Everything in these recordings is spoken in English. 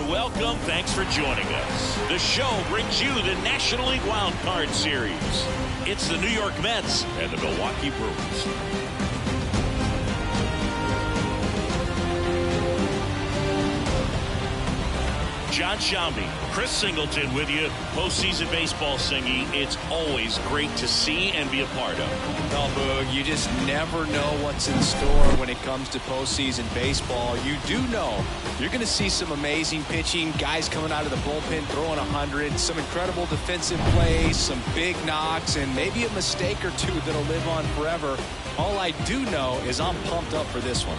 welcome. Thanks for joining us. The show brings you the National League Wildcard Series. It's the New York Mets and the Milwaukee Brewers. John Shambi, Chris Singleton with you. Postseason baseball singing. It's always great to see and be a part of. No, Boog, you just never know what's in store when it comes to postseason baseball. You do know you're going to see some amazing pitching, guys coming out of the bullpen throwing 100, some incredible defensive plays, some big knocks, and maybe a mistake or two that'll live on forever. All I do know is I'm pumped up for this one.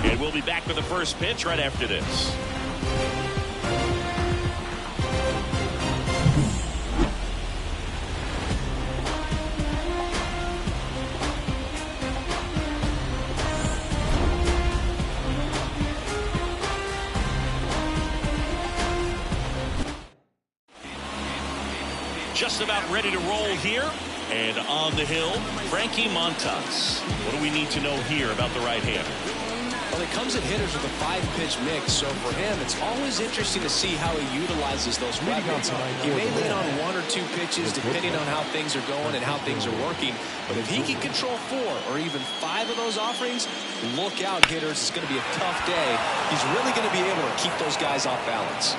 And we'll be back with the first pitch right after this. Just about ready to roll here. And on the hill, Frankie Montas. What do we need to know here about the right-hander? Well, it comes at hitters with a 5-pitch mix, so for him, it's always interesting to see how he utilizes those weapons. He may lean on 1 or 2 pitches depending on how things are going and how things are working, but if he can control 4 or even 5 of those offerings, look out, hitters. It's going to be a tough day. He's really going to be able to keep those guys off balance.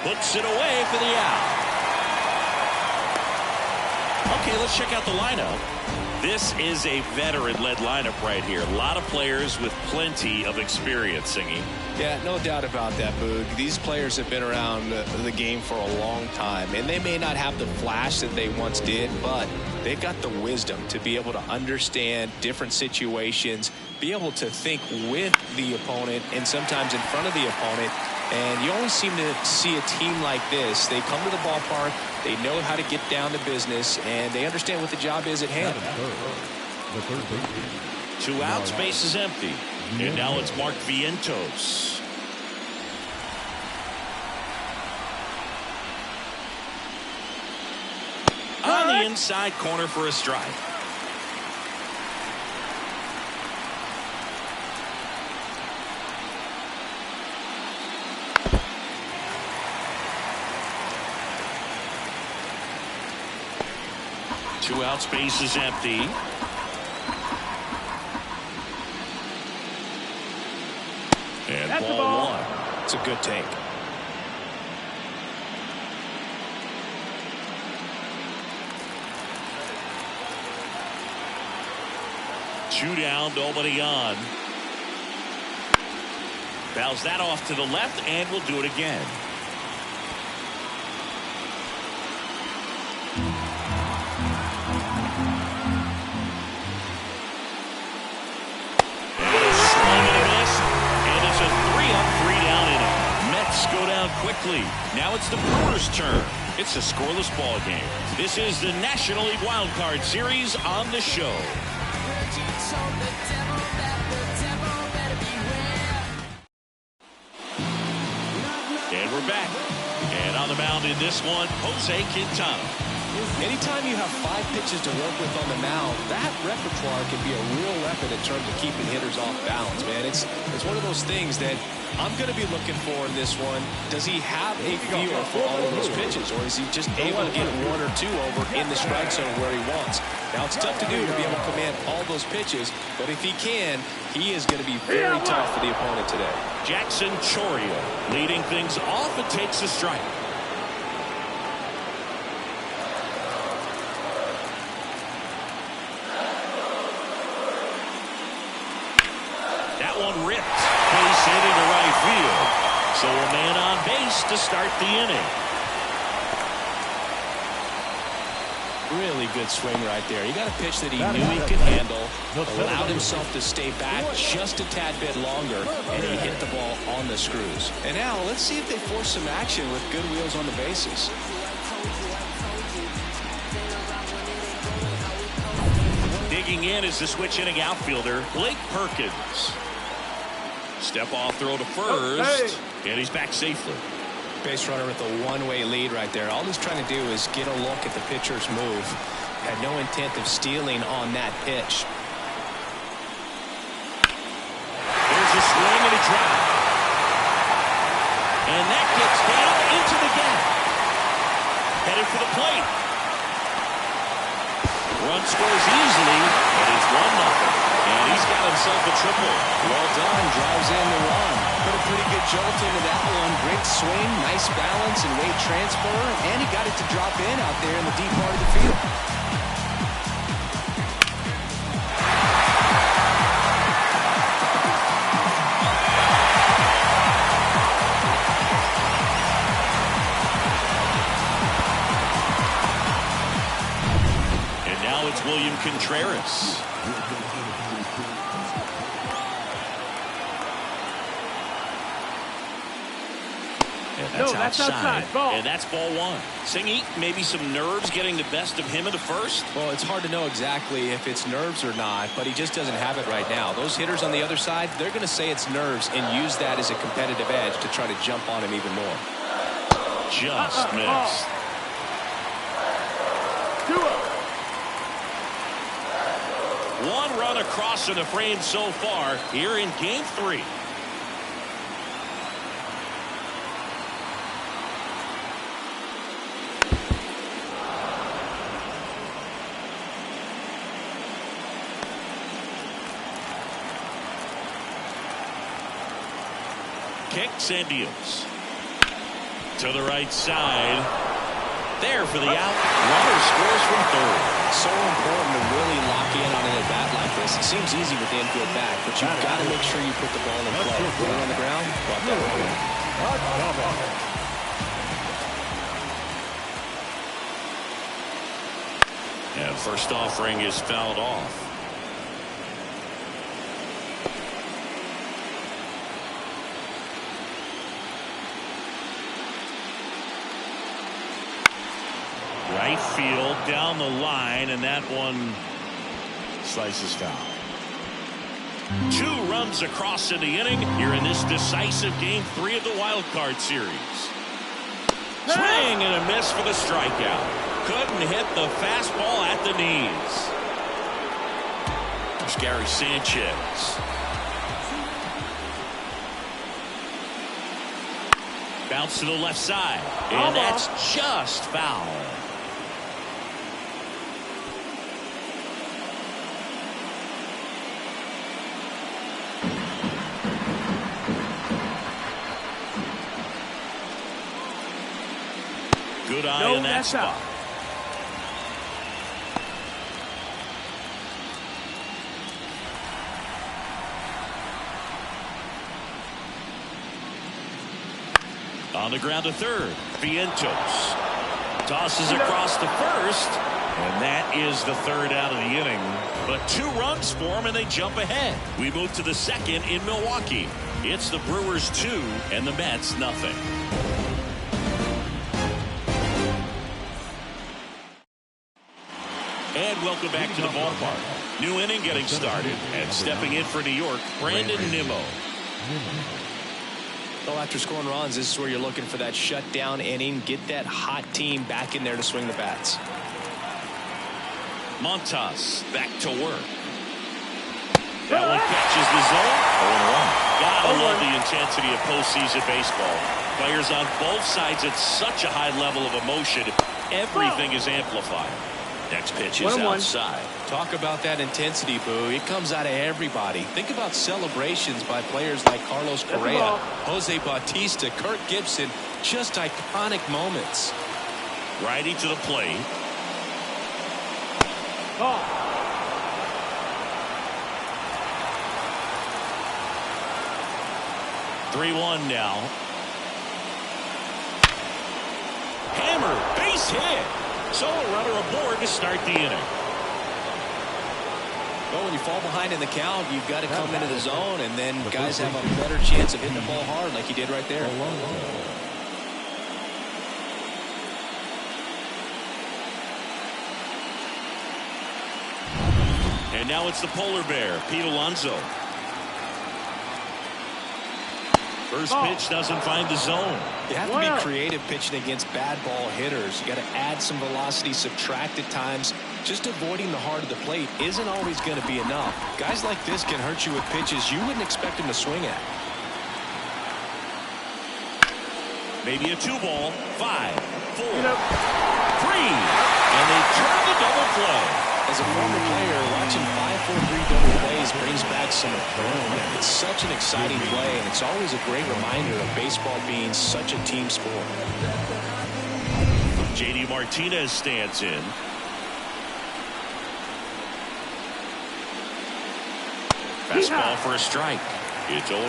Puts it away for the out. Okay, let's check out the lineup. This is a veteran-led lineup right here. A lot of players with plenty of experience singing. Yeah, no doubt about that, Boog. These players have been around the game for a long time, and they may not have the flash that they once did, but they've got the wisdom to be able to understand different situations, be able to think with the opponent and sometimes in front of the opponent. And you always seem to see a team like this. They come to the ballpark, they know how to get down to business, and they understand what the job is at hand. 2 outs, base is empty. And now it's Mark Vientos. On the inside corner for a strike. Two outs, base is empty. And That's ball 1. It's a good take. Two down, nobody on. Fouls that off to the left, and we'll do it again. Go down quickly. Now it's the Brewers' turn. It's a scoreless ball game. This is the National League Wildcard Series on the show. And we're back. And on the mound in this one, Jose Quintana. Anytime you have 5 pitches to work with on the mound, that repertoire can be a real weapon in terms of keeping hitters off balance, man. It's one of those things that I'm going to be looking for in this one. Does he have a feel for all of those pitches, or is he just able to get 1 or 2 over in the strike zone where he wants? Now, it's tough to do to be able to command all those pitches, but if he can, he is going to be very tough for the opponent today. Jackson Choria leading things off. It takes a strike. One ripped. Base hit into right field. So a man on base to start the inning. Really good swing right there. He got a pitch that he knew he could handle, allowed himself to stay back just a tad bit longer, and he hit the ball on the screws. And now let's see if they force some action with good wheels on the bases. Digging in is the switch hitting outfielder, Blake Perkins. Step off throw to first, and he's back safely. Base runner with a one-way lead right there. All he's trying to do is get a look at the pitcher's move. Had no intent of stealing on that pitch. headed for the plate. Run scores easily, and it's 1-0. And he's got himself a triple. Well done. Drives in the run. Put a pretty good jolt into that one. Great swing, nice balance and weight transfer. And he got it to drop in out there in the deep part of the field. It's William Contreras. And that's outside. Ball. And that's ball one. Singy, maybe some nerves getting the best of him in the first? Well, it's hard to know exactly if it's nerves or not, but he just doesn't have it right now. Those hitters on the other side, they're going to say it's nerves and use that as a competitive edge to try to jump on him even more. Just missed. Duel. One run across in the frame so far here in game 3. Kicks and deals. To the right side. There for the out. Runner scores from third. So important to really lock in on an at-bat like this. It seems easy with the infield back, but you've got to make sure you put the ball in play. Put it on the ground. And first offering is fouled off. Right field down the line, and that one slices foul. 2 runs across in the inning here in this decisive game 3 of the wild card series. Swing and a miss for the strikeout. Couldn't hit the fastball at the knees. There's Gary Sanchez. Bounce to the left side, and that's just foul. Good eye in that spot. On the ground to third. Vientos tosses across to first, and that is the third out of the inning. But 2 runs for them, and they jump ahead. We move to the second in Milwaukee. It's the Brewers 2 and the Mets nothing. And welcome back to the ballpark. New inning getting started, and stepping in for New York, Brandon Nimmo. Well, after scoring runs, this is where you're looking for that shutdown inning. Get that hot team back in there to swing the bats. Montas back to work. That one catches the zone. 0-1. Gotta love the intensity of postseason baseball. Players on both sides at such a high level of emotion. Everything is amplified. Next pitch is outside. Talk about that intensity, Boo. It comes out of everybody. Think about celebrations by players like Carlos Correa, Jose Bautista, Kirk Gibson. Just iconic moments. Righty to the plate. 3-1 now. Hammer, base hit. So a runner aboard to start the inning. Well, when you fall behind in the count, you've got to come into the zone, and then guys have a better chance of hitting the ball hard like he did right there. And now it's the polar bear, Pete Alonso. First pitch doesn't find the zone. You have to be creative pitching against bad ball hitters. You got to add some velocity, subtract at times. Just avoiding the heart of the plate isn't always going to be enough. Guys like this can hurt you with pitches you wouldn't expect him to swing at. Maybe a 2-ball, 5-4. 3. And they turn the double play. As a former player, watching 5-4-3 double plays brings back some adrenaline. It's such an exciting play, and it's always a great reminder of baseball being such a team sport. J.D. Martinez stands in. Fastball for a strike. It's 0-1.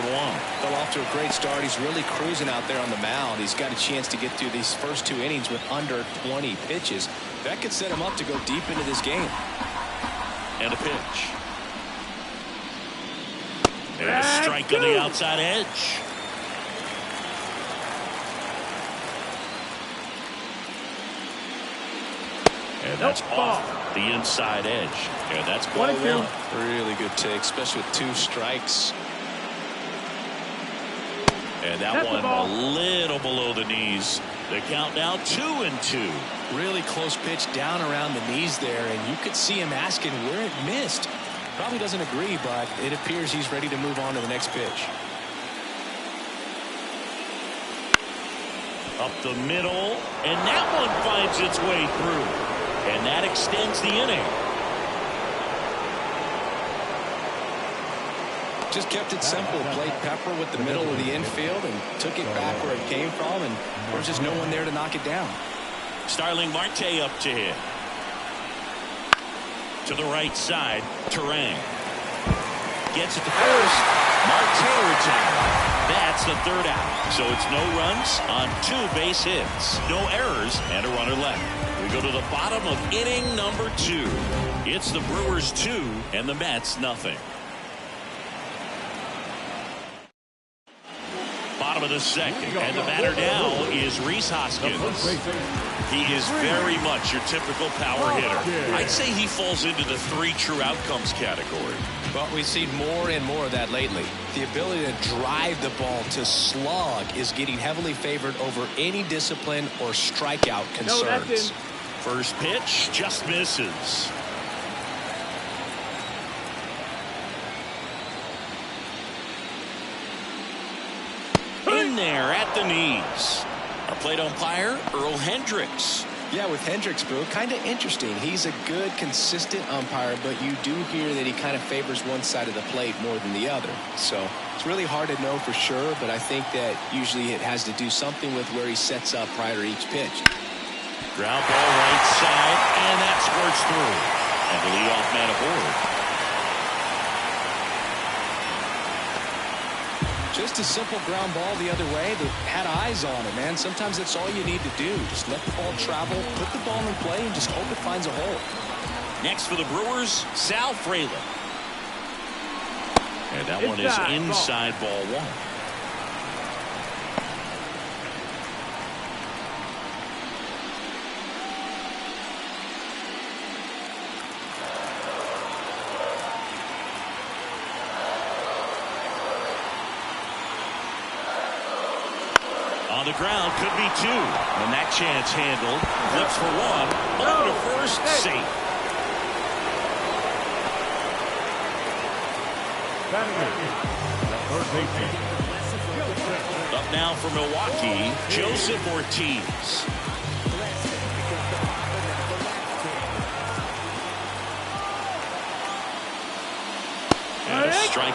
Fell off to a great start. He's really cruising out there on the mound. He's got a chance to get through these first 2 innings with under 20 pitches. That could set him up to go deep into this game. And a pitch. And a strike on the outside edge. And that's off the inside edge. And that's ball 1. Really good take, especially with 2 strikes. And that one a little below the knees. The count now 2-2. Really close pitch down around the knees there, and you could see him asking where it missed. Probably doesn't agree, but it appears he's ready to move on to the next pitch. Up the middle, and that one finds its way through. And that extends the inning. Just kept it simple. Played pepper with the middle of the infield and took it back where it came from, and there was just no one there to knock it down. Starling Marte up to hit. To the right side, Terang. Gets it to first. Marte retired. That's the 3rd out. So it's no runs on 2 base hits. No errors and a runner left. We go to the bottom of inning number 2. It's the Brewers 2 and the Mets nothing. Bottom of the 2nd, and the batter now is Rhys Hoskins. He is very much your typical power hitter. I'd say he falls into the 3 true outcomes category. Well, we've seen more and more of that lately. The ability to drive the ball to slug is getting heavily favored over any discipline or strikeout concerns. First pitch just misses. In there at the knees. Our plate umpire, Earl Hendricks. Yeah, with Hendricks, Boo, kind of interesting. He's a good, consistent umpire, but you do hear that he kind of favors one side of the plate more than the other. So it's really hard to know for sure, but I think that usually it has to do something with where he sets up prior to each pitch. Ground ball right side, and that squirts through. And the leadoff man aboard. Just a simple ground ball the other way that had eyes on it, man. Sometimes that's all you need to do. Just let the ball travel, put the ball in play, and just hope it finds a hole. Next for the Brewers, Sal Frelick. And that one is inside ball 1. On the ground, could be 2. And that chance handled. Flips for 1. Over to first, safe. Up now for Milwaukee, Joseph Ortiz. And a strike.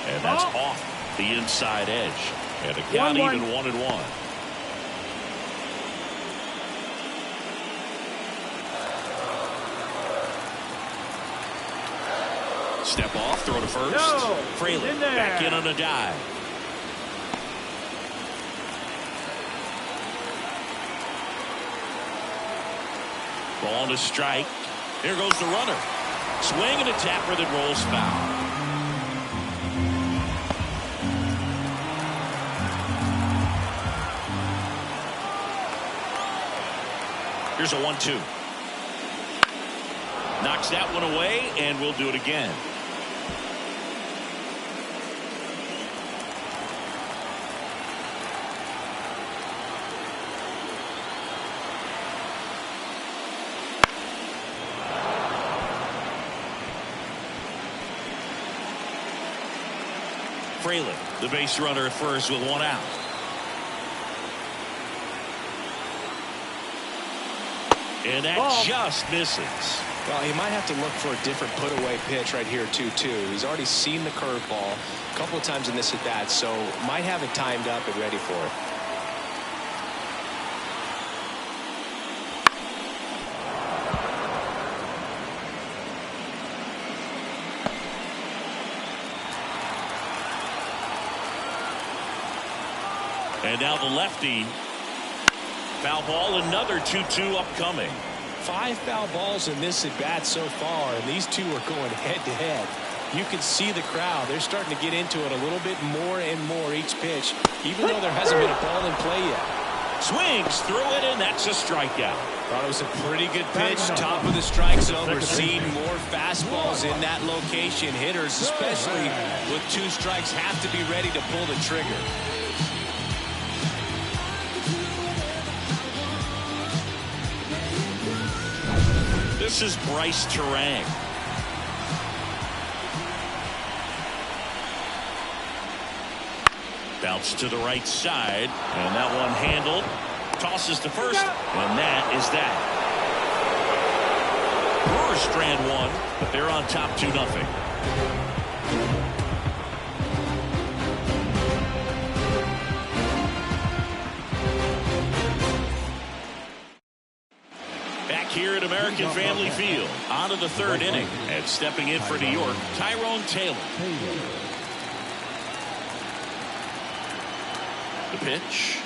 And that's off the inside edge. And the count even 1-1. Step off, throw to first. No, Frelick back in on a dive. Ball to strike. Here goes the runner. Swing and a tapper that rolls foul. Here's a 1-2. Knocks that one away, and we'll do it again. Fraley, the base runner at first with one out. And that just misses. Well, he might have to look for a different put-away pitch right here, 2-2. He's already seen the curveball a couple of times in this at-bat, so might have it timed up and ready for it. And now the lefty. Foul ball, another 2-2 upcoming. 5 foul balls in this at bat so far, and these two are going head to head. You can see the crowd. They're starting to get into it a little bit more and more each pitch, even though there hasn't been a ball in play yet. Swings through it, and that's a strikeout. Thought it was a pretty good pitch. Top of the strike zone. We're seeing more fastballs in that location. Hitters, especially with 2 strikes, have to be ready to pull the trigger. This is Bryce Terang. Bounce to the right side, and that one handled. Tosses to first, and that is that. Brewers strand one, but they're on top 2-0. Here at American Family Field, on to the 3rd inning, and stepping in for New York, Tyrone Taylor. The pitch.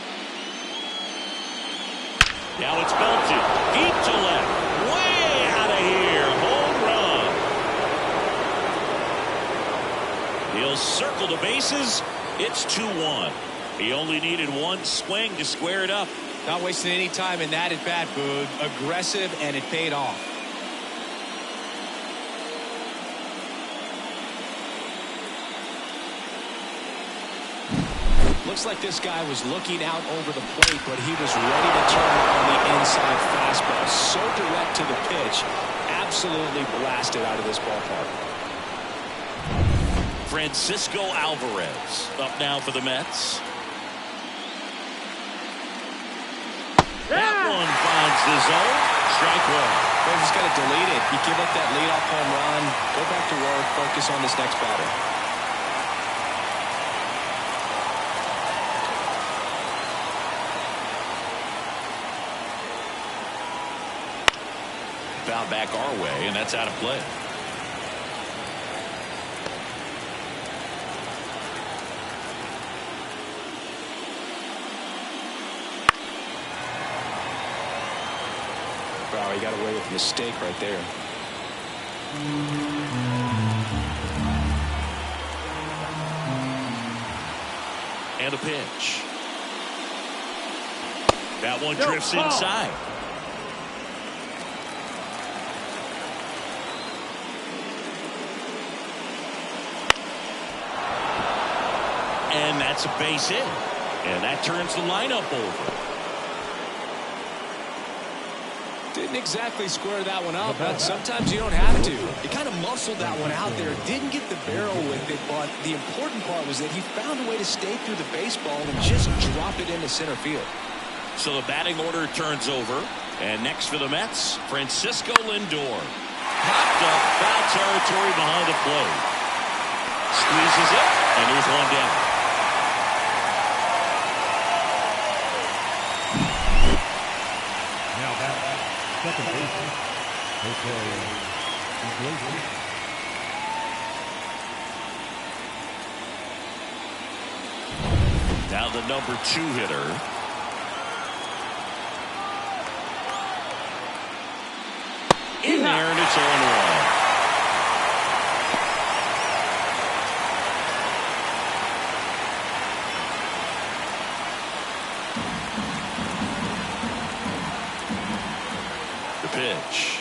Now it's belted deep to left, way out of here, home run. He'll circle the bases. It's 2-1. He only needed one swing to square it up. Not wasting any time in that at-bat, Boog. Aggressive, and it paid off. Looks like this guy was looking out over the plate, but he was ready to turn on the inside fastball. So direct to the pitch. Absolutely blasted out of this ballpark. Francisco Alvarez up now for the Mets. That one finds the zone. Strike one. Well, he's got to delete it. You give up that leadoff home run. Go back to work. Focus on this next batter. Foul back our way, and that's out of play. Wow, he got away with a mistake right there. And a pitch. That one drifts inside. And that's a base hit. And that turns the lineup over. Didn't exactly square that one up, but sometimes you don't have to. He kind of muscled that one out there. Didn't get the barrel with it, but the important part was that he found a way to stay through the baseball and just drop it into center field. So the batting order turns over. And next for the Mets, Francisco Lindor. Popped up, foul territory behind the plate. Squeezes it, and there's one down. Second baseman, now the number 2 hitter. In there, and it's 0-1. Pitch.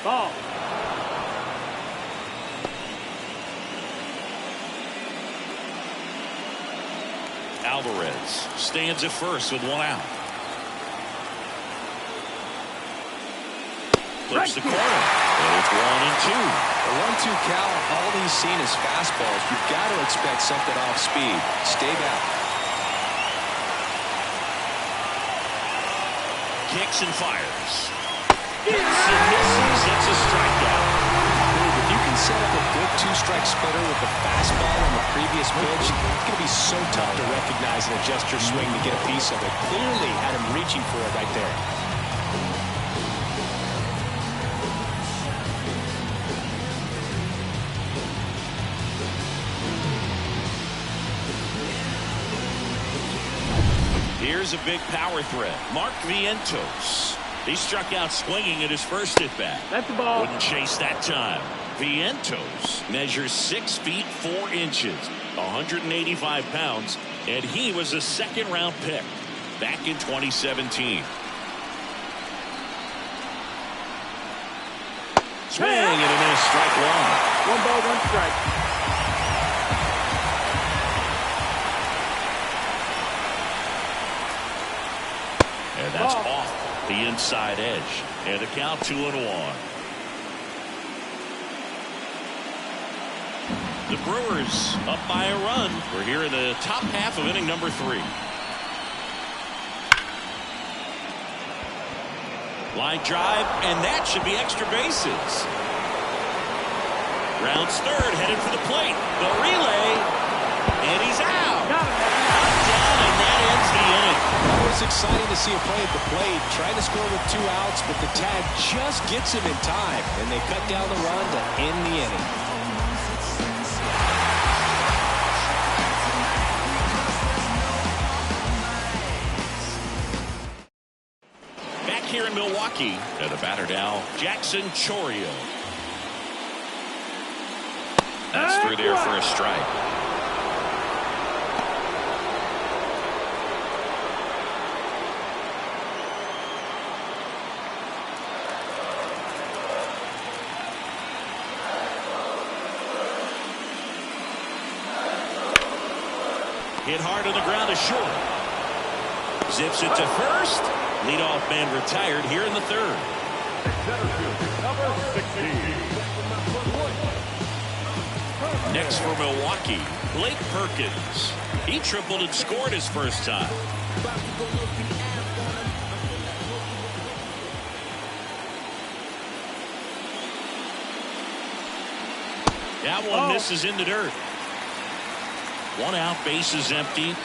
Ball. Alvarez stands at first with one out. Flips the corner. It's 1-2. A 1-2 count, all he's seen is fastballs. You've got to expect something off speed. Stay back. Kicks and fires. Hits and misses. It's a strikeout. If you can set up a good two-strike splitter with the fastball on the previous pitch, it's going to be so tough to recognize and adjust your swing to get a piece of it. Clearly had him reaching for it right there. Here's a big power threat. Mark Vientos. He struck out swinging at his first at-bat. That's the ball. Wouldn't chase that time. Vientos measures 6 feet 4 inches, 185 pounds, and he was a second-round pick back in 2017. Swing and a miss, strike one. 1 ball, 1 strike. And that's off the inside edge. And the count 2-1. The Brewers up by a run. We're here in the top half of inning number 3. Line drive, and that should be extra bases. Rounds third, headed for the plate. The relay, and he's out. Down, and that ends the inning. Always exciting to see a play at the plate. Trying to score with 2 outs, but the tag just gets him in time, and they cut down the run to end the inning. Back here in Milwaukee, and the batter now, Jackson Chourio. That's through there for a strike. Hit hard on the ground to short. Zips it to first. Leadoff man retired here in the third. Number 16. Next for Milwaukee, Blake Perkins. He tripled and scored his first time. That one misses in the dirt. 1 out, bases empty.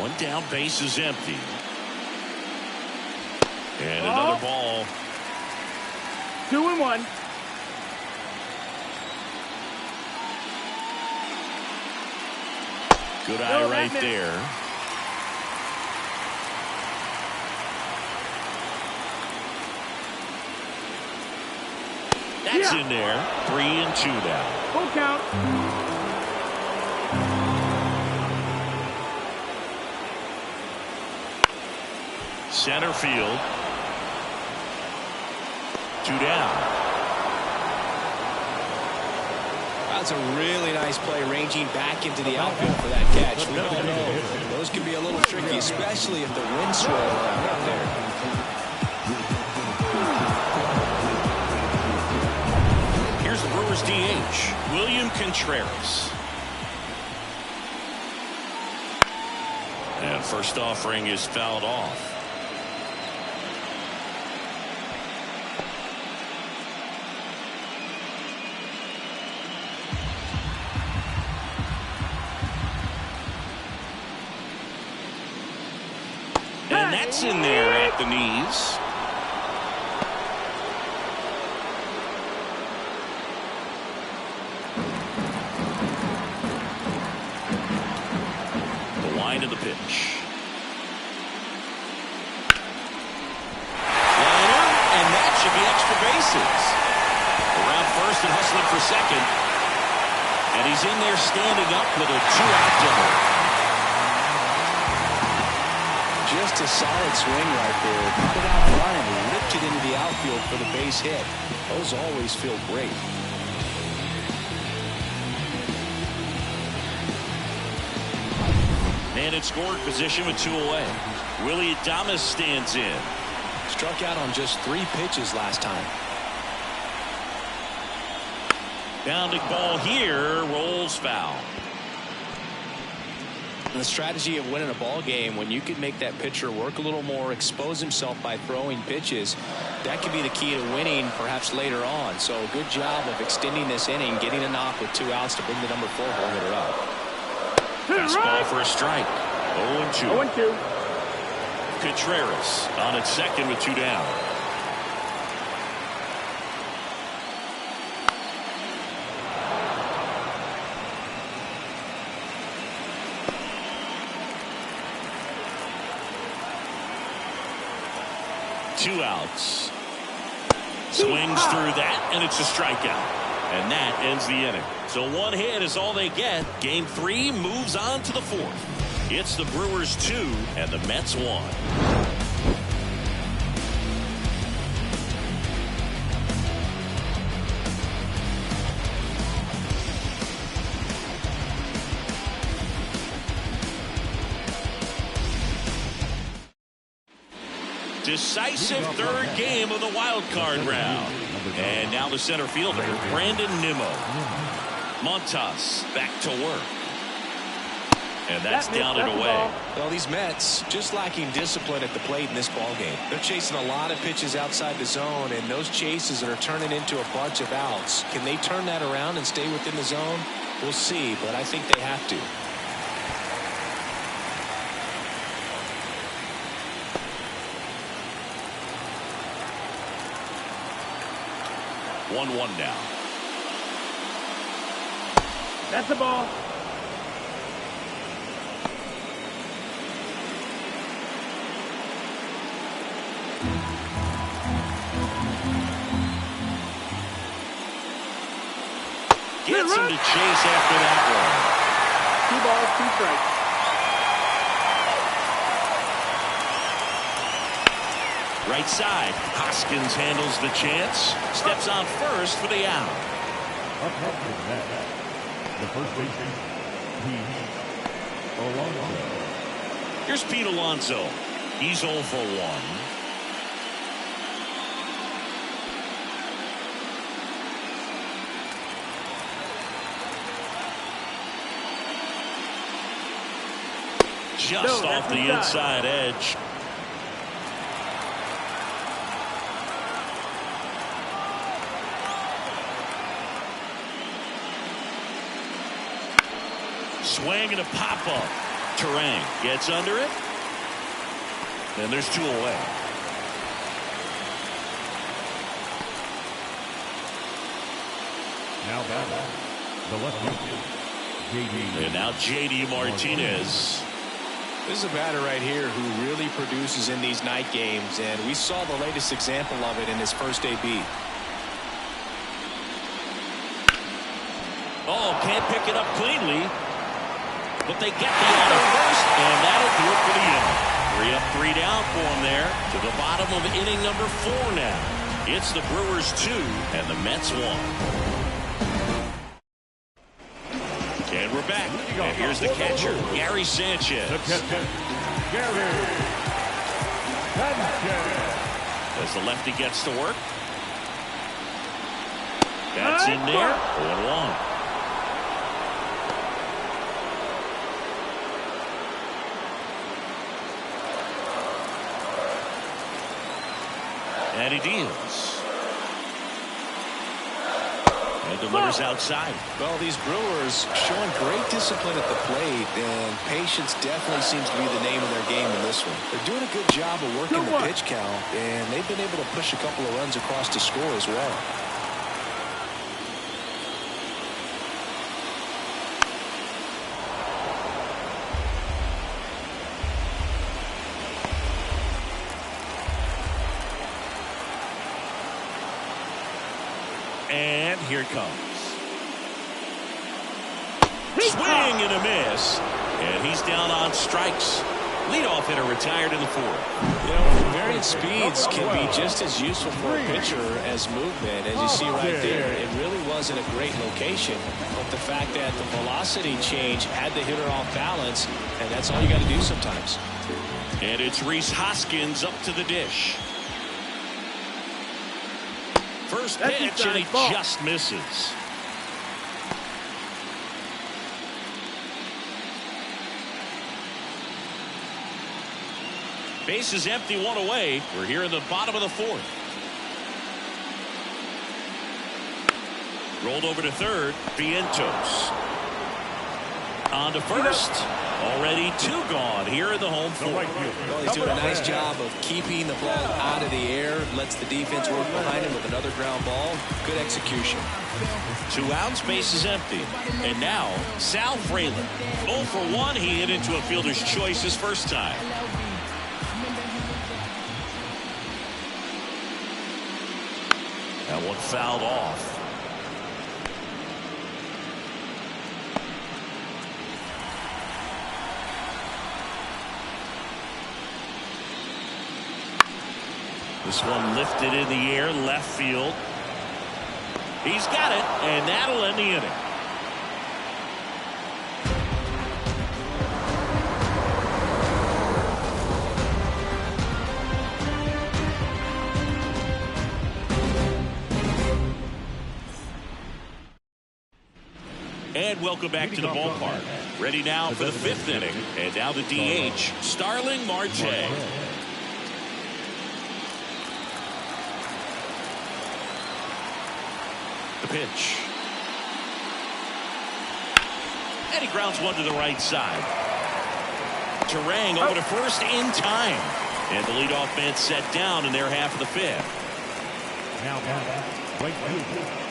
One down, bases empty. And another ball. 2-1. Good eye right there. That's in there. 3-2 now. Full count. Center field. 2 down. That's a really nice play, ranging back into the outfield for that catch. We all know those can be a little tricky, especially if the wind swirl around out there. Here's the Brewers DH, William Contreras. And first offering is fouled off. And that's in there at the knees. The line of the pitch. Liner, and that should be extra bases. Around first and hustling for second. And he's in there standing up with a 2-out double. Just a solid swing right there. Put it out front and ripped it into the outfield for the base hit. Those always feel great. And in scoring position with 2 away. Willie Adames stands in. Struck out on just 3 pitches last time. Bounding ball here, rolls foul. The strategy of winning a ball game, when you can make that pitcher work a little more, expose himself by throwing pitches, that could be the key to winning perhaps later on. So good job of extending this inning, getting a knock with 2 outs to bring the number 4 home hitter up. Fastball for a strike. 0-2. 0-2. Contreras on at second with 2 down. Two outs. Swings through that, and it's a strikeout. And that ends the inning. So 1 hit is all they get. Game 3 moves on to the 4th. It's the Brewers 2 and the Mets 1. Decisive 3rd game of the wild card round. And now the center fielder, Brandon Nimmo. Montas back to work. And that's down and away. Well, these Mets just lacking discipline at the plate in this ball game. They're chasing a lot of pitches outside the zone, and those chases are turning into a bunch of outs. Can they turn that around and stay within the zone? We'll see, but I think they have to. 1-1 now. That's the ball. Gets him to chase after that one. 2 balls, 2 strikes. Right side. Hoskins handles the chance. Steps on first for the out. Up next is Matt. The first baseman, Pete Alonso. Here's Pete Alonso. He's 0 for 1. Just off the inside edge. Swing and a pop-up. Terang gets under it. And there's 2 away. Now batting, the left-hander, J.D. And now J.D. Martinez. This is a batter right here who really produces in these night games, and we saw the latest example of it in his first AB. Oh, can't pick it up cleanly. But they get the out of first, and that'll do it for the inning. 3 up, 3 down for them there. To the bottom of inning number 4 now. It's the Brewers 2 and the Mets 1. And we're back. And here's the catcher, Gary Sanchez. The catcher, Gary Sanchez. As the lefty gets to work. That's in there. 0-1. And he deals. And delivers outside. Well, these Brewers showing great discipline at the plate, and patience definitely seems to be the name of their game in this one. They're doing a good job of working the pitch count, and they've been able to push a couple of runs across to score as well. And here it comes. Swing and a miss. And he's down on strikes. Leadoff hitter retired in the 4th. You know, very and speeds can be just as useful for a pitcher as movement. As you see right there, it really wasn't a great location, but the fact that the velocity change had the hitter off balance, and that's all you got to do sometimes. And it's Rhys Hoskins up to the dish. First pitch, and he just misses. Base is empty, one away. We're here in the bottom of the fourth. Rolled over to third. Vientos. On to first. Already two gone here in the home fourth. Well, he's doing a nice job of keeping the ball out of the air. Lets the defense work behind him with another ground ball. Good execution. 2 outs, base is empty. And now, Sal Fralin. 0 for 1. He hit into a fielder's choice his first time. That one fouled off. This one lifted in the air, left field. He's got it, and that'll end the inning. And welcome back to the ballpark. Ready now for the 5th inning. And now the DH, Starling Marte. The pitch. And he grounds one to the right side. Terang over to first in time. And the leadoff man set down in their half of the 5th. Now, right field.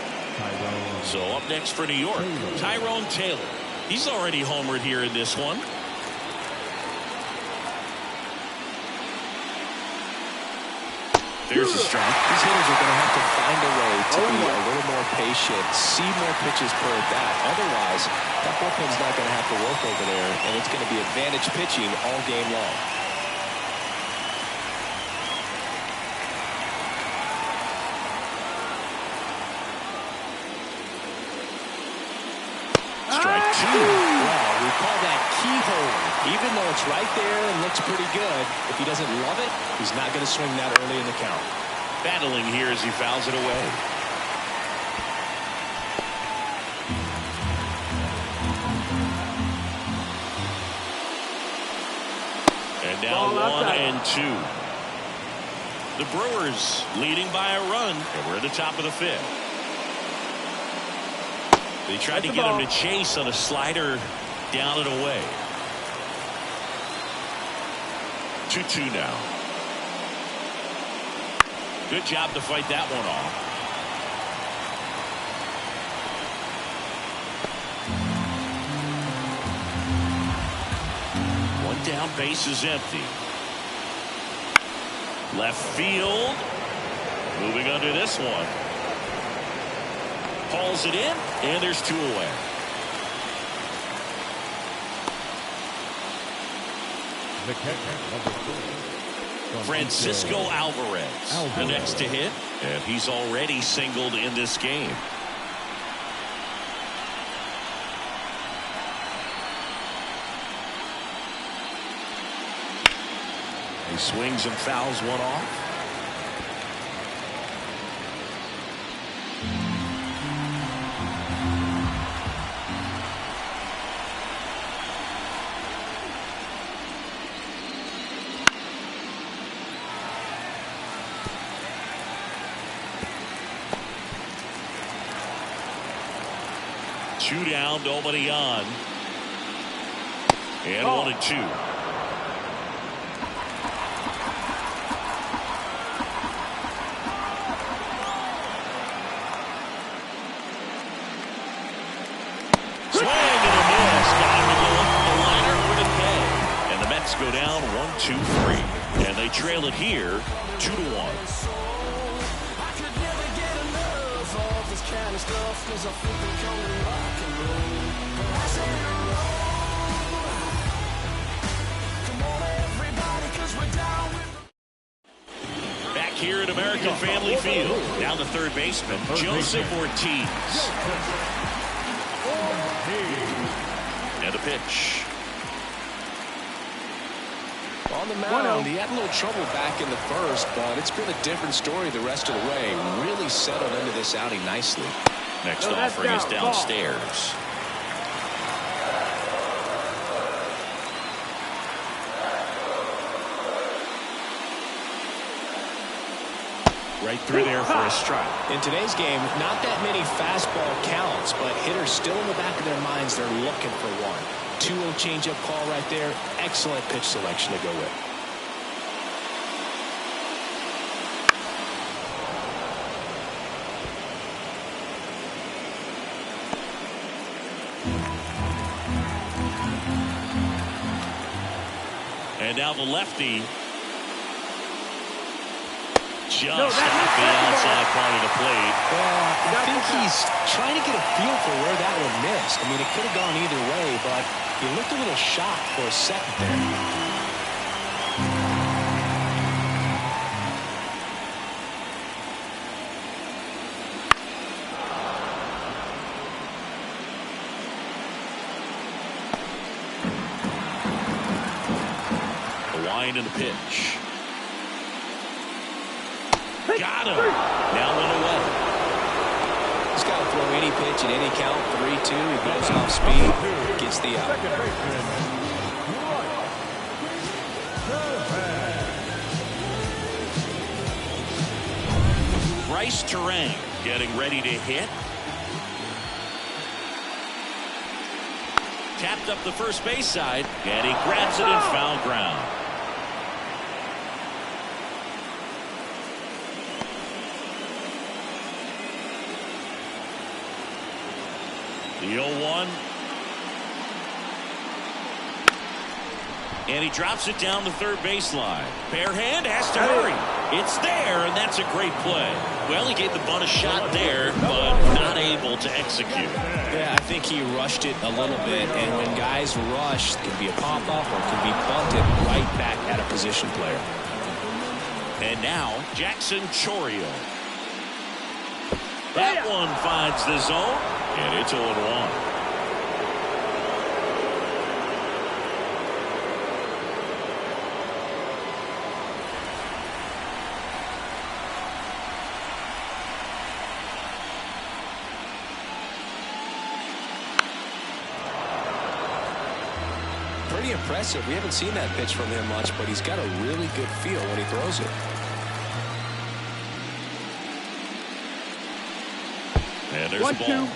So up next for New York, Tyrone Taylor. He's already homered here in this one. There's a strike. These hitters are going to have to find a way to be a little more patient, see more pitches per at bat. Otherwise, that bullpen's not going to have to work over there, and it's going to be advantage pitching all game long. Strike 2. Well, we call that keyhole. Even though it's right there and looks pretty good, if he doesn't love it, he's not going to swing that early in the count. Battling here as he fouls it away. And now 1-2. The Brewers leading by a run, and we're at the top of the 5th. They tried to get him to chase on a slider down and away. 2-2 now. Good job to fight that one off. One down, base is empty. Left field. Moving under this one. Hauls it in, and there's 2 away. Francisco Alvarez, the next to hit, and he's already singled in this game. He swings and fouls one off. Two down, nobody on. And 1-2. Swing and a miss. Got him to go up the ladder with a K. And the Mets go down 1-2-3. And they trail it here 2-1. here at American Family Field. Now the third baseman, Joseph Ortiz. And a pitch. On the mound, he had a little trouble back in the first, but it's been a different story the rest of the way. Really settled into this outing nicely. Next offering is downstairs. Right through there for a strike. In today's game, not that many fastball counts, but hitters still in the back of their minds, they're looking for one. 2-0 changeup call right there. Excellent pitch selection to go with. And now the lefty. Just off the outside part of the plate. I think he's trying to get a feel for where that one missed. I mean, it could have gone either way, but he looked a little shocked for a second there. The wind and the pitch. Got him. Now 1 away. He's got to throw any pitch at any count. 3-2. He goes off speed. Gets the out. Bryce Terang getting ready to hit. Tapped up the first base side, and he grabs it in foul ground. The 0-1. And he drops it down the third baseline. Bare hand has to hurry. It's there, and that's a great play. Well, he gave the bunt a shot there, but not able to execute. Yeah, I think he rushed it a little bit, and when guys rush, it can be a pop-up or it can be bunted right back at a position player. And now, Jackson Chourio. That one finds the zone, and it's 0-1. Pretty impressive. We haven't seen that pitch from him much, but he's got a really good feel when he throws it. And there's the ball.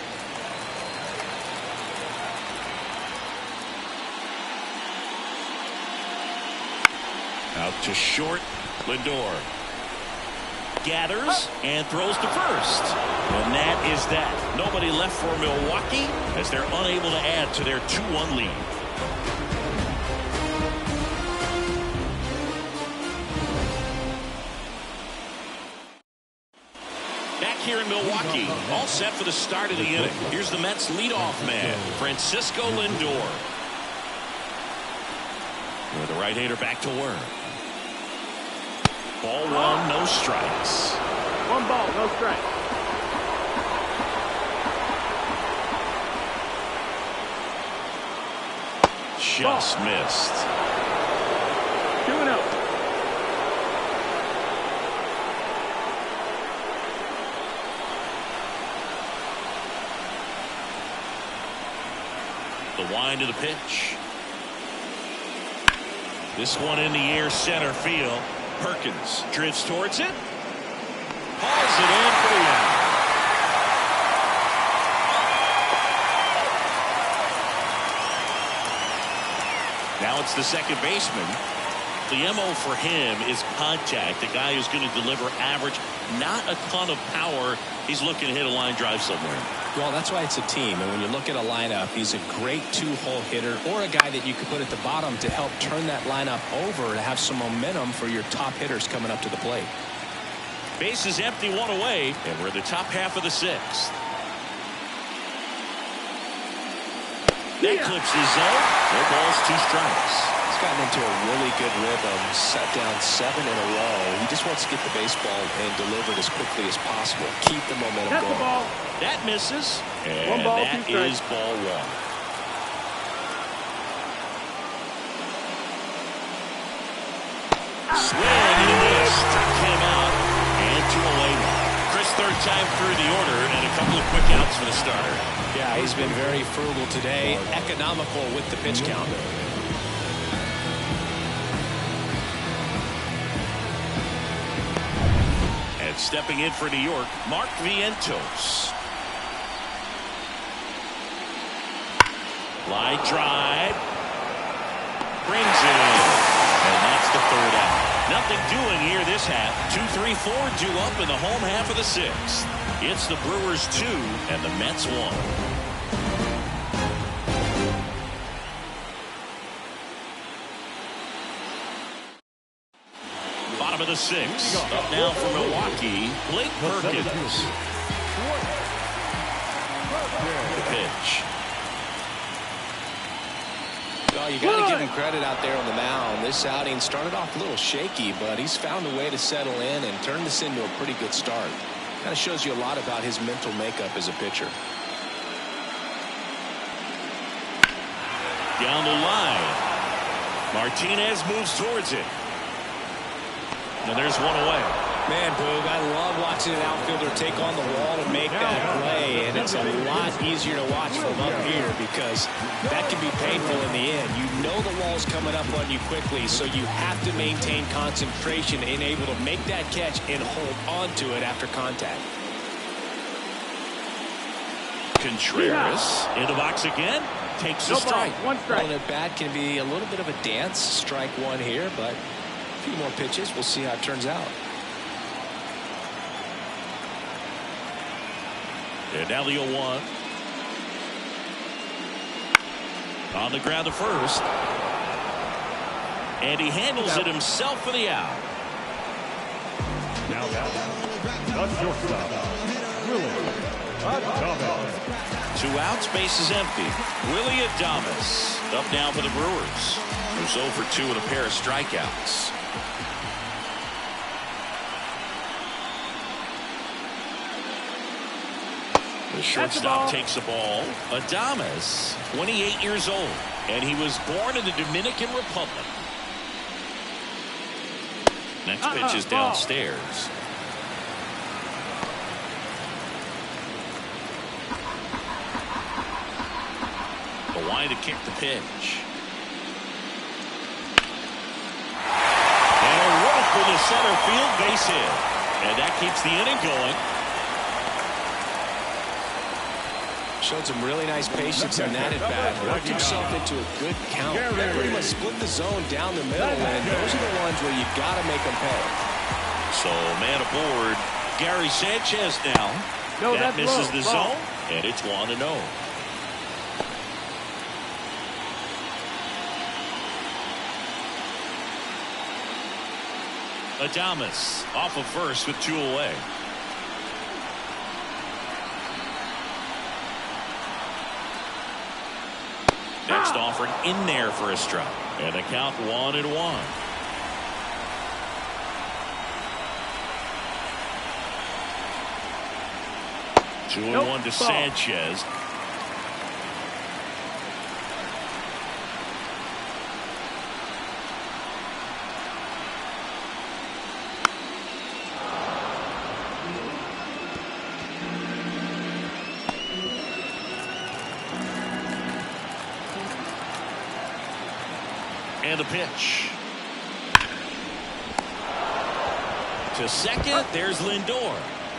Out to short. Lindor gathers and throws to first. And that is that. Nobody left for Milwaukee as they're unable to add to their 2-1 lead. Here in Milwaukee, all set for the start of the inning. Here's the Mets leadoff man, Francisco Lindor. With the right-hander back to work. Ball 1, no strikes. 1 ball, no strikes. Just missed. 2-0. The wind of the pitch. This one in the air, center field. Perkins drifts towards it. Hauls it in for the out. Now it's the second baseman. The MO for him is contact. The guy who's going to deliver average, not a ton of power. He's looking to hit a line drive somewhere. Well, that's why it's a team. And when you look at a lineup, he's a great 2-hole hitter or a guy that you could put at the bottom to help turn that lineup over to have some momentum for your top hitters coming up to the plate. Base is empty, 1 away, and we're in the top half of the 6th. That clips his zone. No balls, 2 strikes. He's gotten into a really good rhythm, set down 7 in a row. He just wants to get the baseball and deliver it as quickly as possible. Keep the momentum That's going. the ball. That misses. And One ball, that 2 strikes. is ball 1. Swing and a miss. Struck him out. And 2 away now. Chris, third time through the order and a couple of quick outs for the starter. Yeah, he's been very frugal today, economical with the pitch count. And stepping in for New York, Mark Vientos. Line drive. Brings it in. And that's the third out. Nothing doing here this half. 2-3-4 due up in the home half of the 6th. It's the Brewers 2 and the Mets 1. Bottom of the 6th. Up now for Milwaukee, Blake Perkins. The pitch. Well, you got to give him credit out there on the mound. This outing started off a little shaky, but he's found a way to settle in and turn this into a pretty good start. Kind of shows you a lot about his mental makeup as a pitcher. Down the line. Martinez moves towards it. And there's one away. Man, Boog, I love watching an outfielder take on the wall and make that play, and it's a lot easier to watch from up here because that can be painful in the end. You know the wall's coming up on you quickly, so you have to maintain concentration and able to make that catch and hold on to it after contact. Contreras in the box again. Takes a strike. Ball, 1 strike. Well, at bat can be a little bit of a dance. Strike 1 here, but a few more pitches. We'll see how it turns out. And now the 0-1. On the ground to first. And he handles it himself for the out. Now, the shortstop, Willie Adames. 2 outs, base is empty. Willie Adames up now for the Brewers, who's 0 for 2 with a pair of strikeouts. The shortstop takes the ball. Adames, 28 years old, and he was born in the Dominican Republic. Next pitch is downstairs. Why to kick the pitch. And a rope for the center field base hit. And that keeps the inning going. Showed some really nice patience in that at bat. Worked himself into a good count. That pretty much split the zone down the middle, and those are the ones where you got to make them pay. So man aboard, Gary Sanchez now. No, that misses low. the zone, and it's 1-0. Adames off of first with 2 away. Next offering in there for a strike. And the count 1-1. 2-1 to Sanchez. And the pitch. To second, there's Lindor.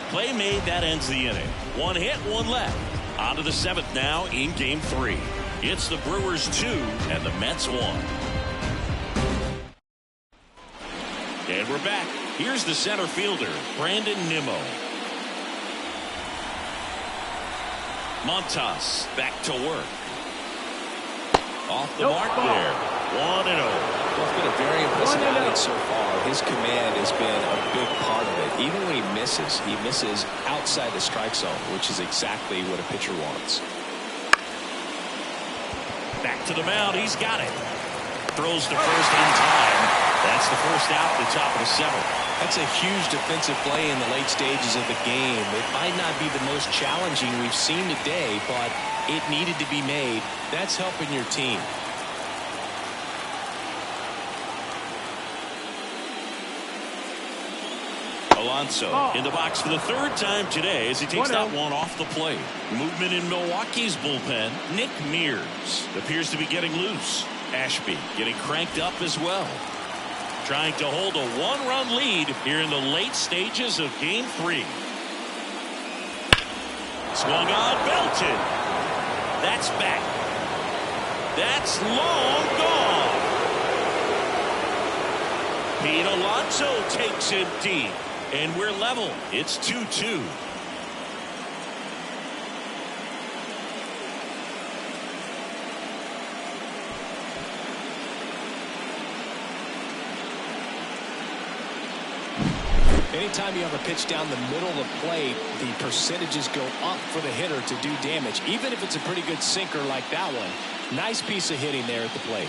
Play made, that ends the inning. 1 hit, 1 left. On to the 7th now in Game 3. It's the Brewers 2 and the Mets 1. And we're back. Here's the center fielder, Brandon Nimmo. Montas back to work. Off the mark there. 1-0. Well, it's been a very impressive outing so far. His command has been a big part of it. Even when he misses outside the strike zone, which is exactly what a pitcher wants. Back to the mound. He's got it. throws to first in time. That's the first out at the top of the seventh. That's a huge defensive play in the late stages of the game. It might not be the most challenging we've seen today, but it needed to be made. That's helping your team. Alonso in the box for the third time today as he takes that one off the plate. Movement in Milwaukee's bullpen. Nick Mears appears to be getting loose. Ashby getting cranked up as well. Trying to hold a one-run lead here in the late stages of Game 3. Swung on, belted. That's back. That's long gone. Pete Alonso takes it deep. And we're level. It's 2-2. Anytime you have a pitch down the middle of the plate, the percentages go up for the hitter to do damage, even if it's a pretty good sinker like that one. Nice piece of hitting there at the plate.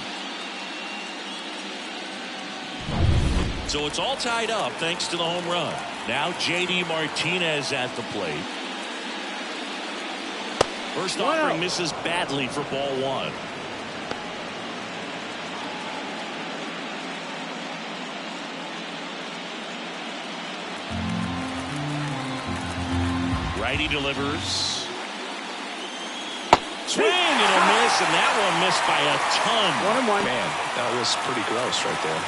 So it's all tied up thanks to the home run. Now J.D. Martinez at the plate. First offering misses badly for ball one. Righty delivers. Swing and a miss, and that one missed by a ton. 1-1. Man, that was pretty gross right there.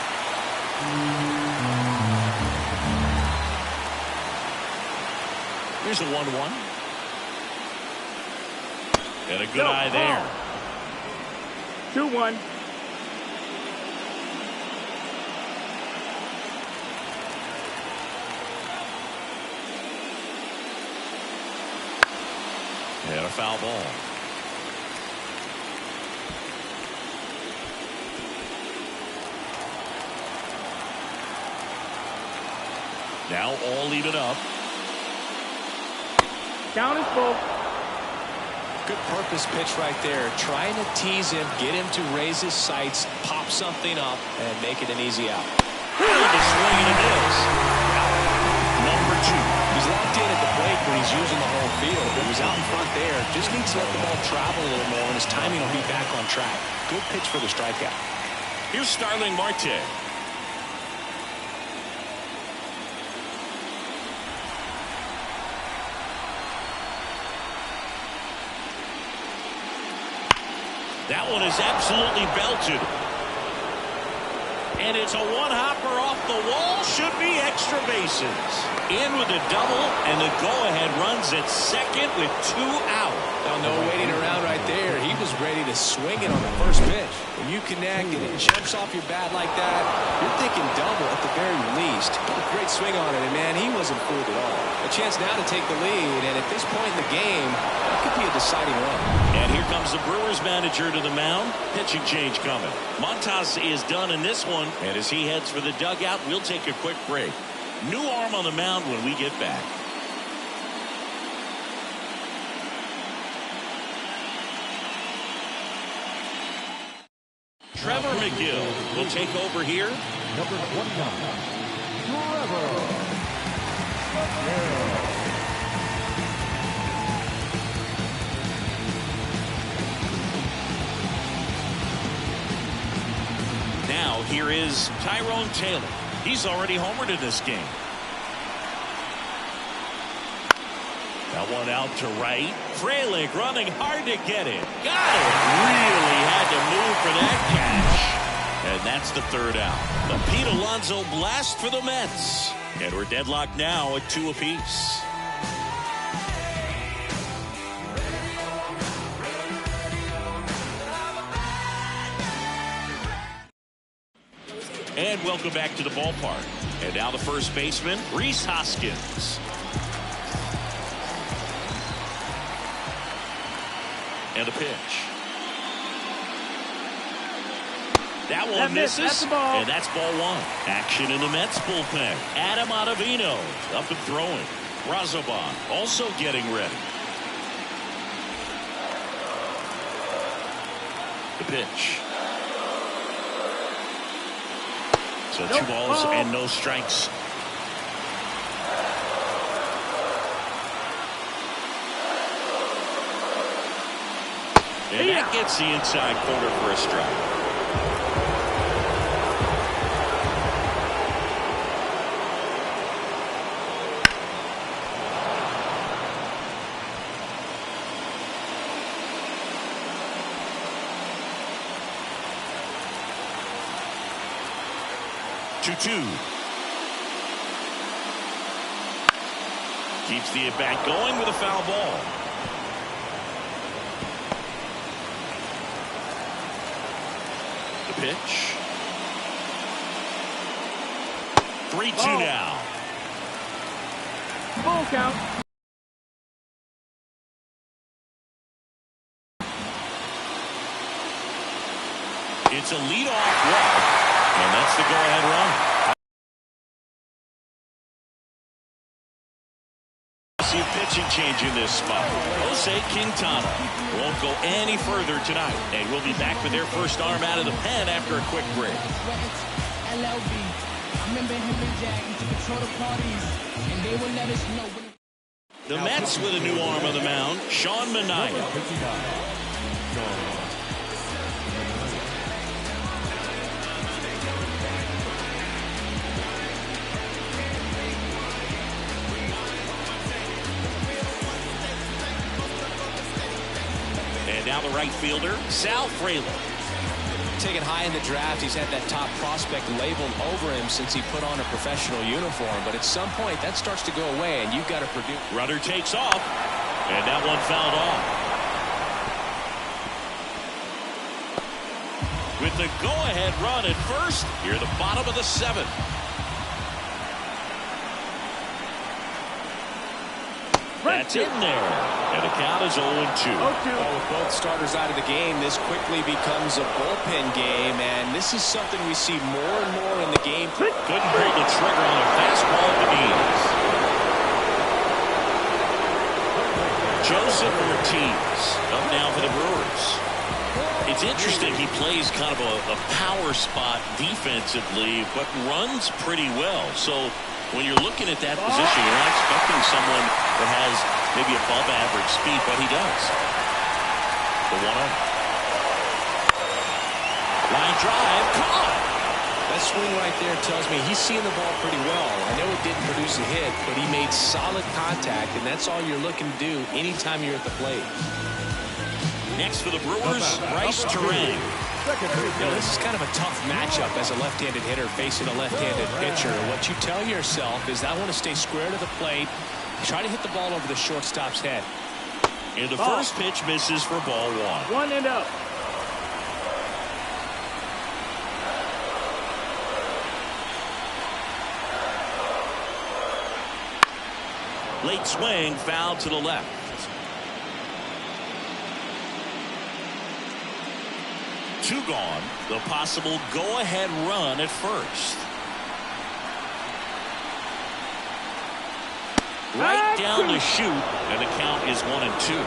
Here's a 1-1. And a good eye there. 2-1. And a foul ball. Now all even up. Count is full. Good purpose pitch right there. Trying to tease him, get him to raise his sights, pop something up, and make it an easy out. The swing and a miss. Number 2. He's locked in at the plate when he's using the whole field. He was out in front there. Just needs to let the ball travel a little more, and his timing will be back on track. Good pitch for the strikeout. Here's Starling Marte. That one is absolutely belted. And it's a one-hopper off the wall. Should be extra bases. In with a double, and the go-ahead runs at second with 2 out. Now, no waiting around right there. He was ready to swing it on the first pitch. When you connect and it jumps off your bat like that, you're thinking double at the very least. Put a great swing on it, and man, he wasn't fooled at all. A chance now to take the lead, and at this point in the game, that could be a deciding run. And here comes the Brewers manager to the mound. Pitching change coming. Montas is done in this one, and as he heads for the dugout, we'll take a quick break. New arm on the mound when we get back. Trevor McGill will take over here. Number 29, Trevor McGill. Now here is Tyrone Taylor. He's already homered in this game. That one out to right. Frelick running hard to get it. Got it. Really had to move for that catch. And that's the third out. The Pete Alonso blast for the Mets. And we're deadlocked now at 2 apiece. And welcome back to the ballpark. And now the first baseman, Rhys Hoskins. And a pitch. That one misses. That's the ball. And that's ball 1. Action in the Mets bullpen. Adam Ottavino up and throwing. Razabon also getting ready. The pitch. So 2 balls and no strikes. And that gets the inside corner for a strike. Two. Keeps the at-bat going with a foul ball. The pitch. 3-2 now. Full count. It's a leadoff walk, and that's the go-ahead run. See a pitching change in this spot. Jose Quintana won't go any further tonight. And we'll be back with their first arm out of the pen after a quick break. MLB. I remember him and Jack used to control the parties, and they would let us know when. The Mets with a new arm on the mound, Sean Manaea. And now the right fielder, Sal Frelick. Taken high in the draft, he's had that top prospect labeled over him since he put on a professional uniform. But at some point, that starts to go away, and you've got to produce. Runner takes off, and that one fouled off. With the go-ahead run at first, here the bottom of the 7th. That's in there. And the count is 0-2. With both starters out of the game, this quickly becomes a bullpen game, and this is something we see more and more in the game. Couldn't pull the trigger on a fastball at the knees. Joseph Ortiz up now for the Brewers. It's interesting, he plays kind of a power spot defensively, but runs pretty well. So when you're looking at that position, you're not expecting someone that has maybe above average speed, but he does. The 1-0. Line drive, caught. That swing right there tells me he's seeing the ball pretty well. I know it didn't produce a hit, but he made solid contact, and that's all you're looking to do anytime you're at the plate. Next for the Brewers, Bryce Terang. This is kind of a tough matchup as a left-handed hitter facing a left-handed pitcher. What you tell yourself is I want to stay square to the plate, try to hit the ball over the shortstop's head. And the first pitch misses for ball 1. 1-0. Late swing, foul to the left. 2 gone. The possible go-ahead run at first. Right down the chute, and the count is 1-2.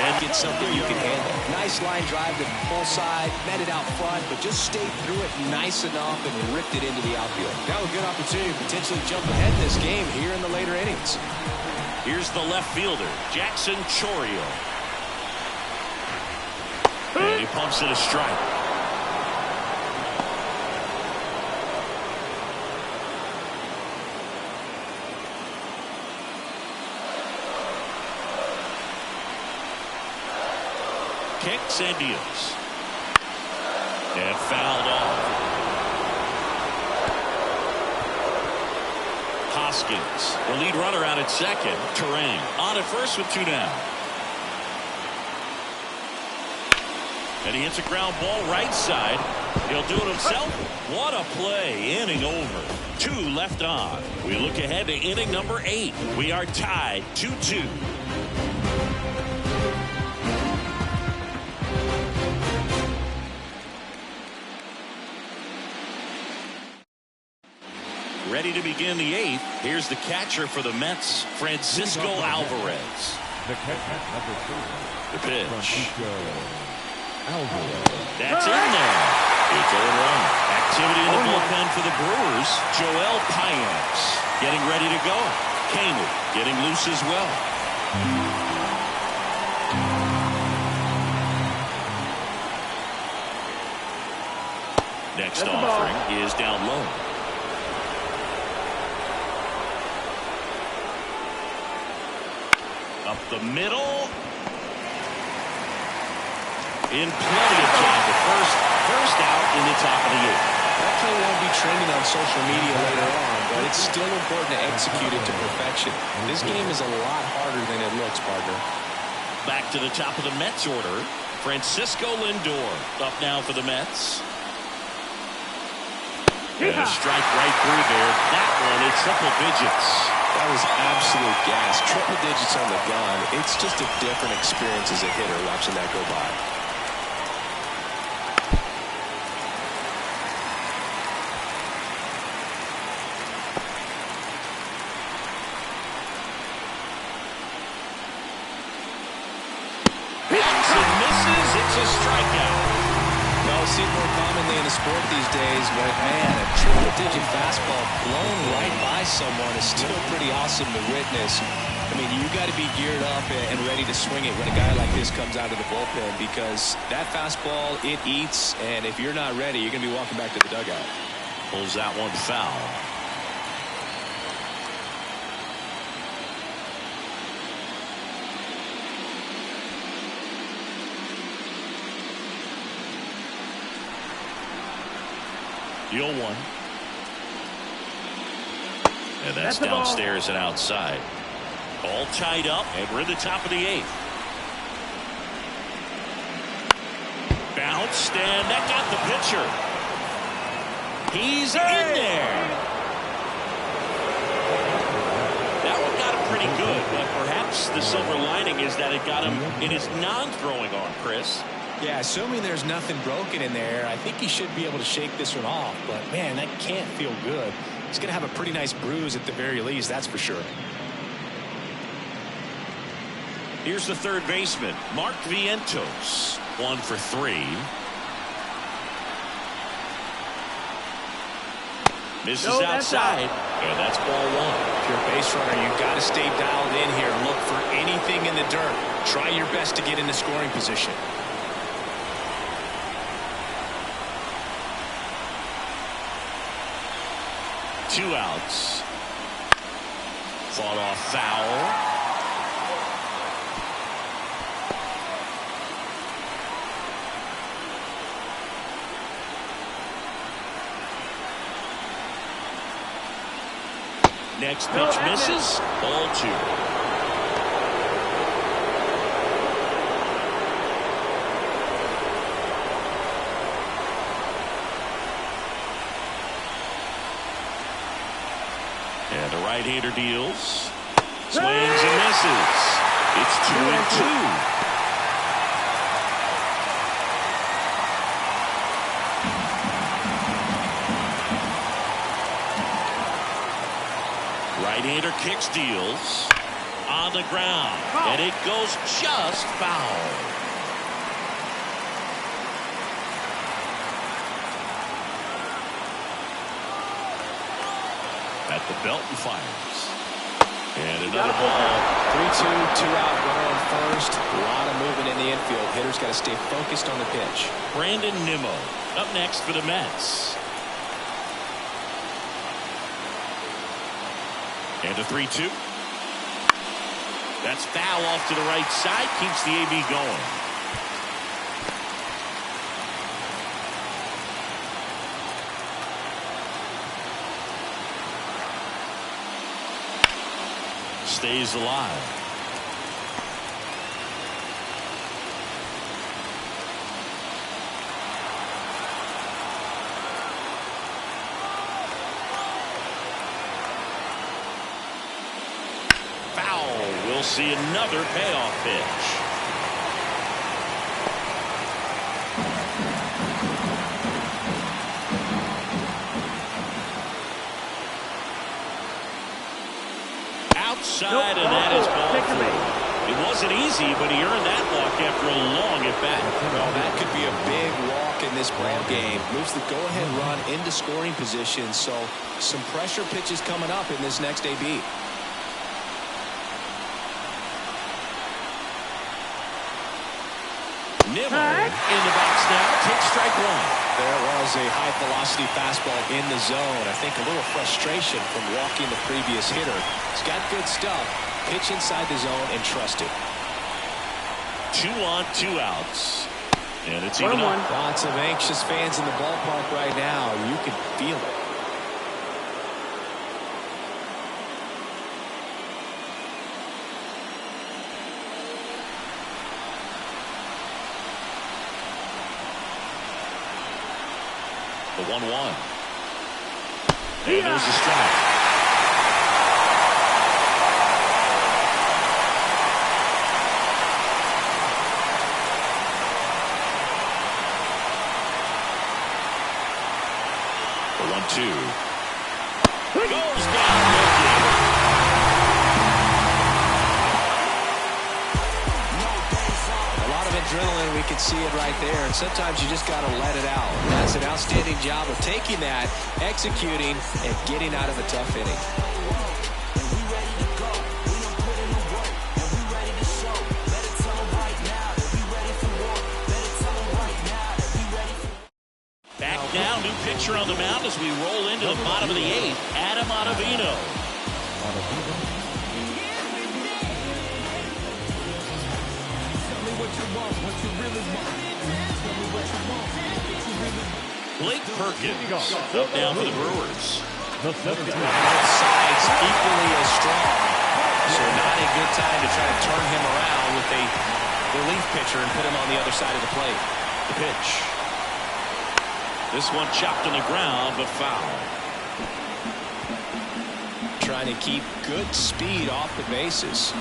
And get something you can handle. Nice line drive to the full side, met it out front, but just stayed through it nice enough and ripped it into the outfield. Now a good opportunity to potentially jump ahead in this game here in the later innings. Here's the left fielder, Jackson Chourio. And he pumps it a strike. Kicks and deals. And fouled off. Hoskins, the lead runner out at second. Terang on at first with 2 down. And he hits a ground ball right side. He'll do it himself. What a play. Inning over. 2 left on. We look ahead to inning number 8. We are tied 2-2. Ready to begin the 8th. Here's the catcher for the Mets, Francisco Alvarez. The catcher, number 2. The pitch. Francisco Alvarez. That's in there. It's 0-1. Activity in the bullpen for the Brewers. Joel Payamps getting ready to go. Canely getting loose as well. Next offering is down low. Up the middle. In plenty of time. The first out in the top of the 8th. That play won't be trending on social media later on, but it's still important to execute it to perfection. This game is a lot harder than it looks, partner. Back to the top of the Mets order. Francisco Lindor up now for the Mets. And a strike right through there. That one in triple digits. That was absolute gas. Triple digits on the gun. It's just a different experience as a hitter watching that go by. And misses. It's a strikeout. Well, see it more commonly in the sport these days, but man, a triple-digit fastball blown right by someone is still pretty awesome to witness. I mean, you got to be geared up and ready to swing it when a guy like this comes out of the bullpen, because that fastball, it eats, and if you're not ready, you're going to be walking back to the dugout. Pulls that one foul. The 0-1. And that's downstairs and outside. All tied up, and we're in the top of the 8th. Bounced, and that got the pitcher. He's in there. That one got him pretty good, but perhaps the silver lining is that it got him in his non-throwing arm, Chris. Yeah, assuming there's nothing broken in there, I think he should be able to shake this one off. But, man, that can't feel good. He's going to have a pretty nice bruise at the very least, that's for sure. Here's the third baseman, Mark Vientos. 1 for 3. Misses outside, and that's ball 1. If you're a base runner, you've got to stay dialed in here. Look for anything in the dirt. Try your best to get into scoring position. Two outs. Fought off foul. Next pitch misses. Ball 2. And the right-hander deals. Swings and misses. It's 2-2. Right-hander kicks, deals. On the ground. And it goes just foul. At the belt and fires. And another ball. 3-2, 2-out runner on first. A lot of movement in the infield. Hitter's got to stay focused on the pitch. Brandon Nimmo up next for the Mets. And a 3-2. That's foul off to the right side. Keeps the AB going. Stays alive. see another payoff pitch. Outside, and that is ball four. It wasn't easy, but he earned that walk after a long at-bat. Well, that could be a big walk in this ball game. Moves the go-ahead run into scoring position, so some pressure pitches coming up in this next AB. Nimmo in the box now. Takes strike one. There was a high-velocity fastball in the zone. I think a little frustration from walking the previous hitter. He's got good stuff. Pitch inside the zone and trust it. 2 on, 2 outs. And it's even up. Lots of anxious fans in the ballpark right now. You can feel it. The 1-1. And there's a strike. The 1-2. Goes down looking. A lot of adrenaline, we can see it right there, and sometimes you just got to let it out. That's an outstanding job of taking that, executing, and getting out of a tough inning. Back now, new pitcher on the mound as we roll into the bottom of the 8th. Adam Ottavino. Blake Perkins up down for the Brewers. Both sides equally as strong, so not a good time to try to turn him around with a relief pitcher and put him on the other side of the plate. The pitch. This one chopped on the ground, but foul. Trying to keep good speed off the bases.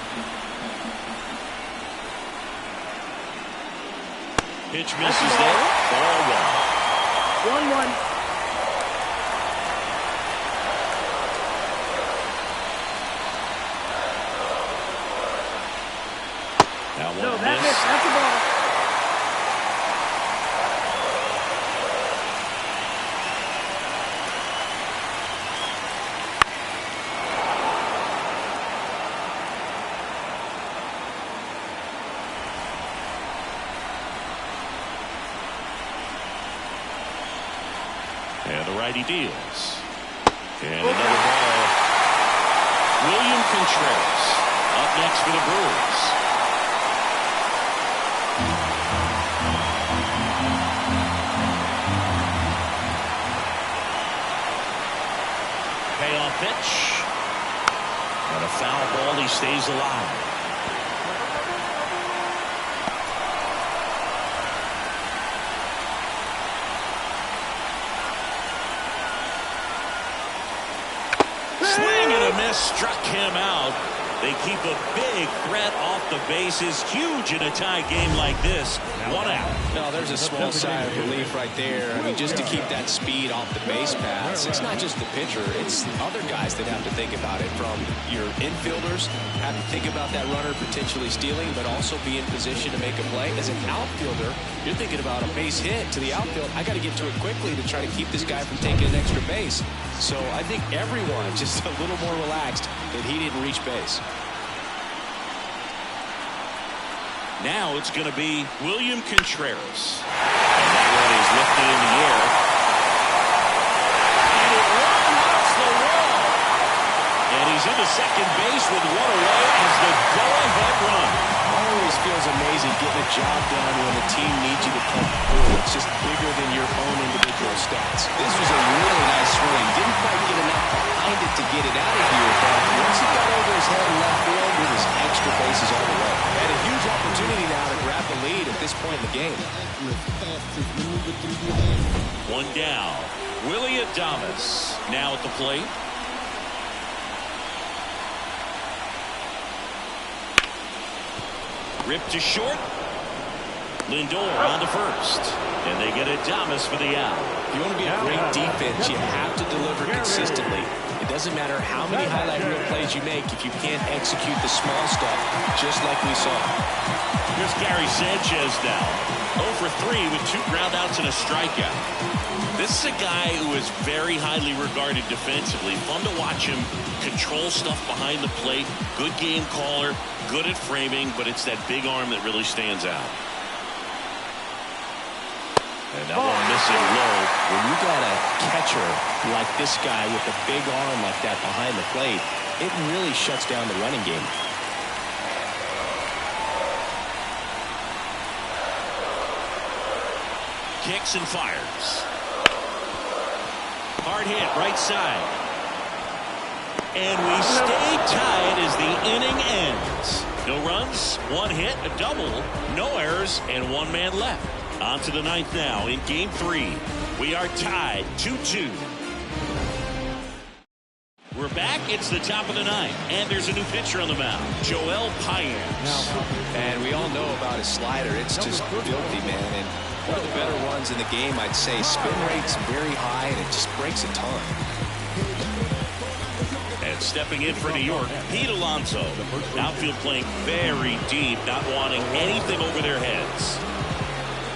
Pitch misses there. Ball 1. 1-1. Now one No, miss. that's a ball. And the righty deals. And another ball. William Contreras up next for the Brewers. Payoff pitch. And a foul ball. He stays alive. Swing and a miss, struck him out. They keep a big threat off the bases. Huge in a tie game like this. 1 out. No, there's a small sigh of relief right there. I mean, just to keep that speed off the base paths. It's not just the pitcher. It's other guys that have to think about it. From your infielders, have to think about that runner potentially stealing, but also be in position to make a play. As an outfielder, you're thinking about a base hit to the outfield. I got to get to it quickly to try to keep this guy from taking an extra base. So I think everyone just a little more relaxed that he didn't reach base. Now it's going to be William Contreras. And that one is lifted in the air. And it one-hops the wall. And he's into second base with one away as the go-ahead run. Always feels amazing getting a job done when the team needs you to come through. It's just bigger than your own individual stats. This was a really nice swing. Didn't quite get enough behind it to get it out of here, but once he got over his head in left field, it was extra bases all the way. And a huge opportunity now to grab the lead at this point in the game. One down. Willie Adames now at the plate. Ripped to short. Lindor on to first. And they get Adames for the out. If you want to be a great defense, you have to deliver consistently. It doesn't matter how many highlight reel plays you make if you can't execute the small stuff, just like we saw. Here's Gary Sanchez now. 0 for 3 with 2 groundouts and a strikeout. This is a guy who is very highly regarded defensively. Fun to watch him control stuff behind the plate. Good game caller, good at framing, but it's that big arm that really stands out. And that one missing low. When you got a catcher like this guy with a big arm like that behind the plate, it really shuts down the running game. Kicks and fires. Hard hit right side. And we stay tied as the inning ends. No runs, 1 hit, a double, no errors, and 1 man left. On to the 9th now in Game 3. We are tied 2-2. We're back. It's the top of the 9th. And there's a new pitcher on the mound, Joel Paynes. And we all know about his slider. It's just filthy, man. And one of the better ones in the game, I'd say. Spin rate's very high, and it just breaks a ton. And stepping in for New York, Pete Alonso. Outfield playing very deep, not wanting anything over their heads.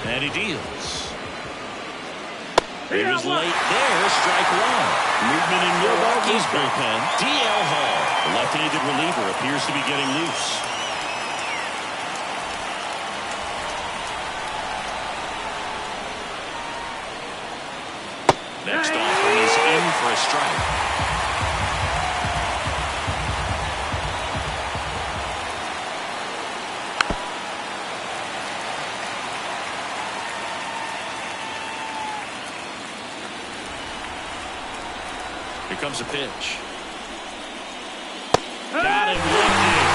And he deals. He was late there, strike 1. Movement in Milwaukee's bullpen. DL Hall, the left-handed reliever, appears to be getting loose. Next offering is in for a strike. Here comes a pitch. Got him looking.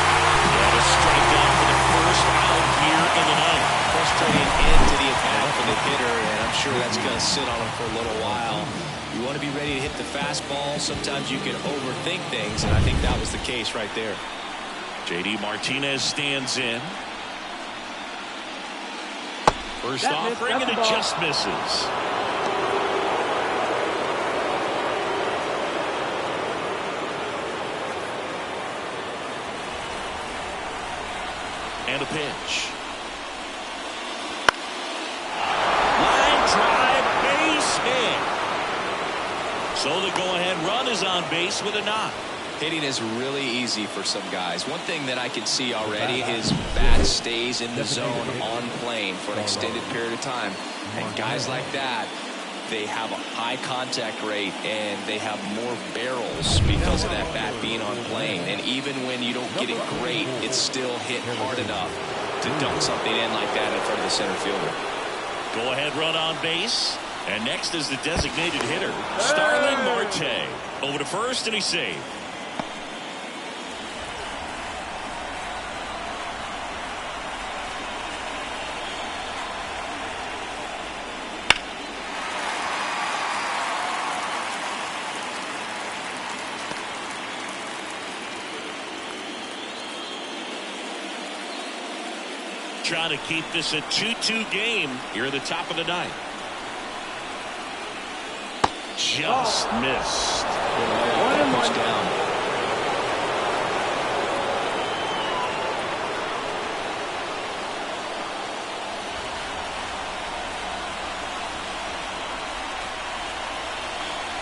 And a strikeout for the first out here in the 9th. Frustrating end to the attack for the hitter, and I'm sure that's going to sit on him for a little while. You want to be ready to hit the fastball. Sometimes you can overthink things, and I think that was the case right there. JD Martinez stands in. First offering, and it just misses. And a pitch. Line drive, base hit. So the go-ahead run is on base with a knock. Hitting is really easy for some guys. One thing that I can see already, his bat stays in the zone on plane for an extended period of time. And guys like that, they have a high contact rate and they have more barrels because of that bat being on plane. And even when you don't get it great, it's still hit hard enough to dunk something in like that in front of the center fielder. Go ahead run on base. And next is the designated hitter, Starling Marte. Over to first, and he's saved. Trying to keep this a 2-2 game here at the top of the 9th. Just missed. Push down.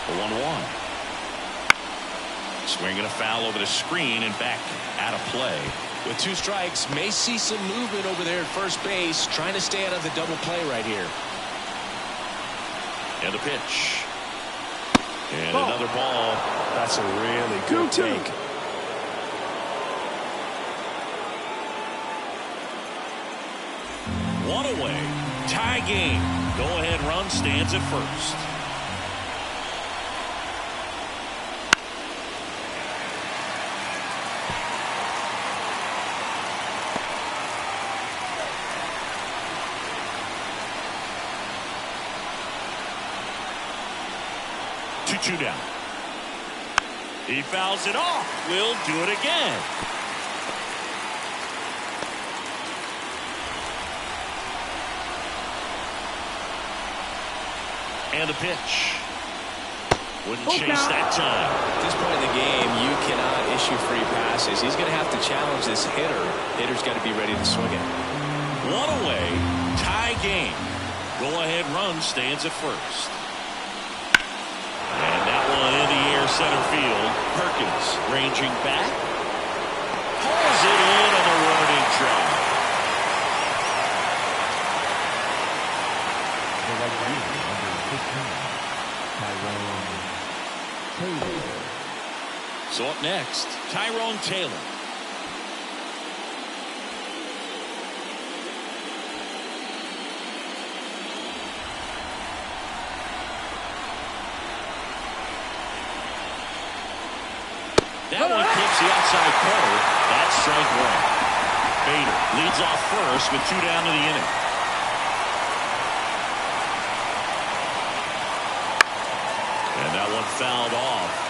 The 1-1. Swinging a foul over the screen and back out of play. With 2 strikes, may see some movement over there at first base, trying to stay out of the double play right here. And the pitch. And another ball. That's a really good take. One away. Tie game. Go-ahead run stands at first. Two down. He fouls it off. Will do it again. And the pitch. Wouldn't chase that time. At this point in the game, you cannot issue free passes. He's going to have to challenge this hitter. Hitter's got to be ready to swing it. One away, tie game. Go-ahead run stands at first. And that one in the air center field. Perkins ranging back. Pulls it in on the warning track. So up next, Tyrone Taylor. That one clips the outside corner. That's strike one. Bader leads off first with 2 down to the inning. And that one fouled off.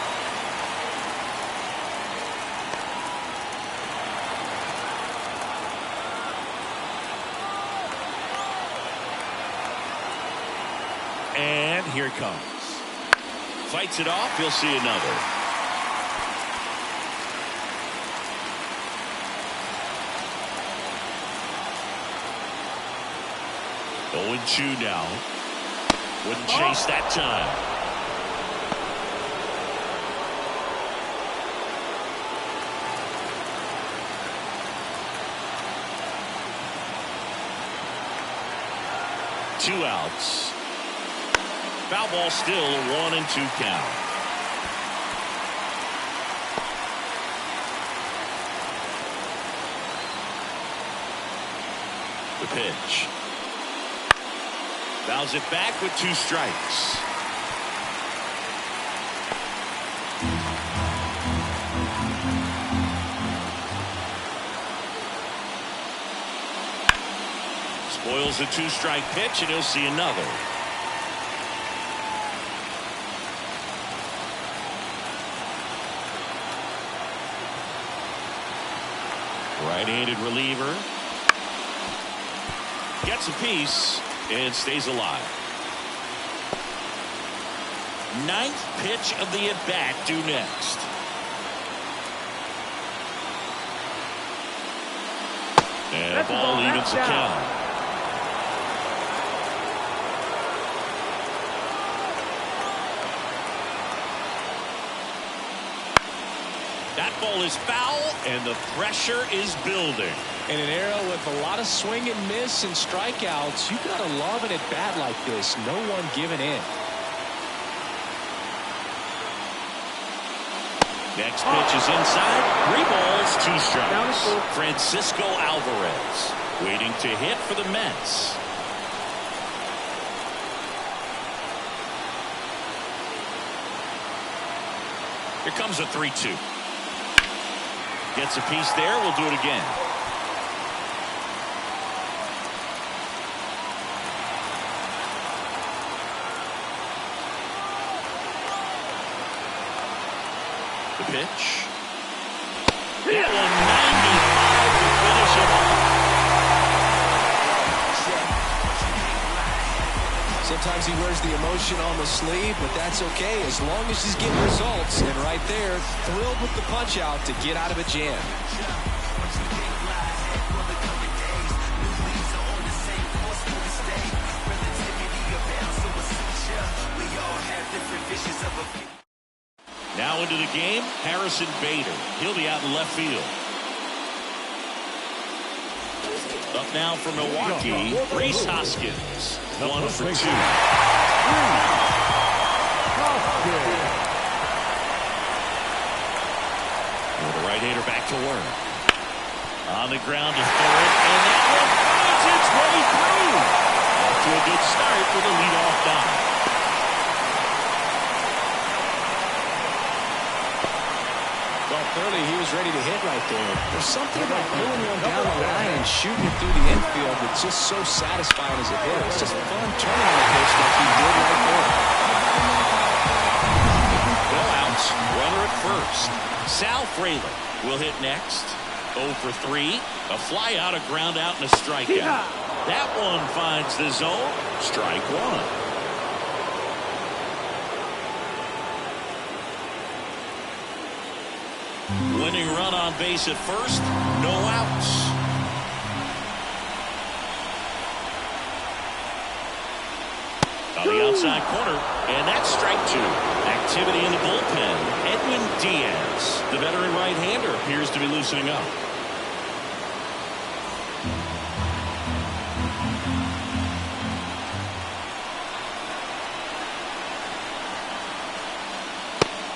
And here it comes. Fights it off. You'll see another. Oh, 2 now. Wouldn't chase that time. Two outs. Foul ball still, a 1-2 count. The pitch. Fouls it back with 2 strikes. Spoils a 2-strike pitch, and he'll see another. Right-handed reliever. Gets a piece and stays alive. 9th pitch of the at-bat due next. And the ball evens the count. That ball is foul, and the pressure is building. In an era with a lot of swing and miss and strikeouts, you got to love an at-bat like this. No one giving in. Next pitch is inside. 3 balls, 2 strikes. Francisco Alvarez waiting to hit for the Mets. Here comes a 3-2. Gets a piece there. We'll do it again. The pitch. That one 95 to finish it off. Sometimes he wears the emotion on the sleeve, but that's okay as long as he's getting results. And right there, thrilled with the punch out to get out of a jam. Now into the game, Harrison Bader. He'll be out in left field. Up now for Milwaukee, Rhys Hoskins. 1 for 2. Hoskins. The right-hander back to work. On the ground to third, and that one finds its way through. Off to a good start with a leadoff dive. Clearly, he was ready to hit right there. There's something about pulling one down the line and shooting it through the infield that's just so satisfying as a hitter. It's just fun turning on the pitch like he did right there. No outs, runner at first. Sal Frelick will hit next. 0 for 3. A fly out, a ground out, and a strikeout. That one finds the zone. Strike 1. Winning run on base at first. No outs. On the outside corner, and that's strike two. Activity in the bullpen. Edwin Diaz, the veteran right-hander, appears to be loosening up.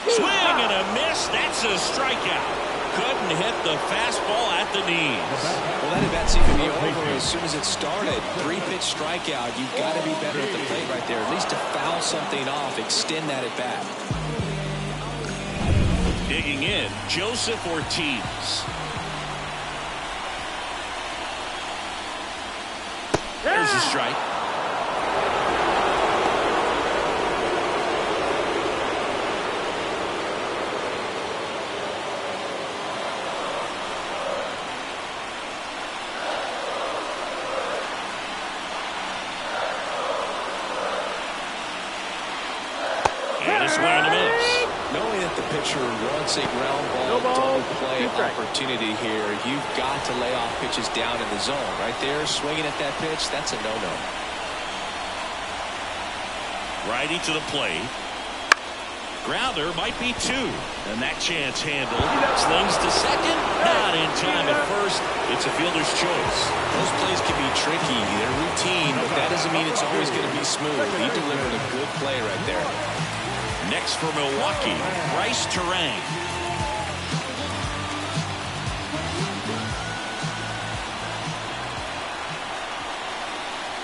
Swing and a miss. That's a strikeout. Couldn't hit the fastball at the knees. Well, that at-bat seemed to be over as soon as it started. 3-pitch strikeout. You've got to be better at the plate right there. At least to foul something off, extend that at-bat. Digging in, Joseph Ortiz. There's a strike. Swing and a miss. Knowing that the pitcher wants a ground ball double play opportunity here, you've got to lay off pitches down in the zone. Right there, swinging at that pitch, that's a no-no. Righty to the plate. Grounder might be two. And that chance handled. Slings to second. Not in time at first. It's a fielder's choice. Those plays can be tricky. They're routine, but that doesn't mean it's always going to be smooth. He delivered a good play right there. Next for Milwaukee, Bryce Terang.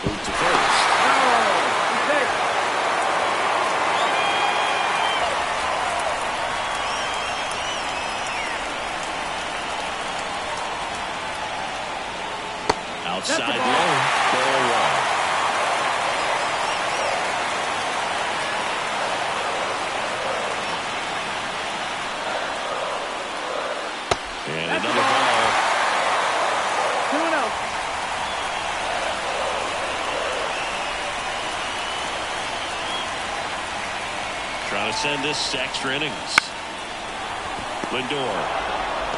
Move to first. Outside low, ball one. And another ball. 2-0. Trying to send this to extra innings. Lindor.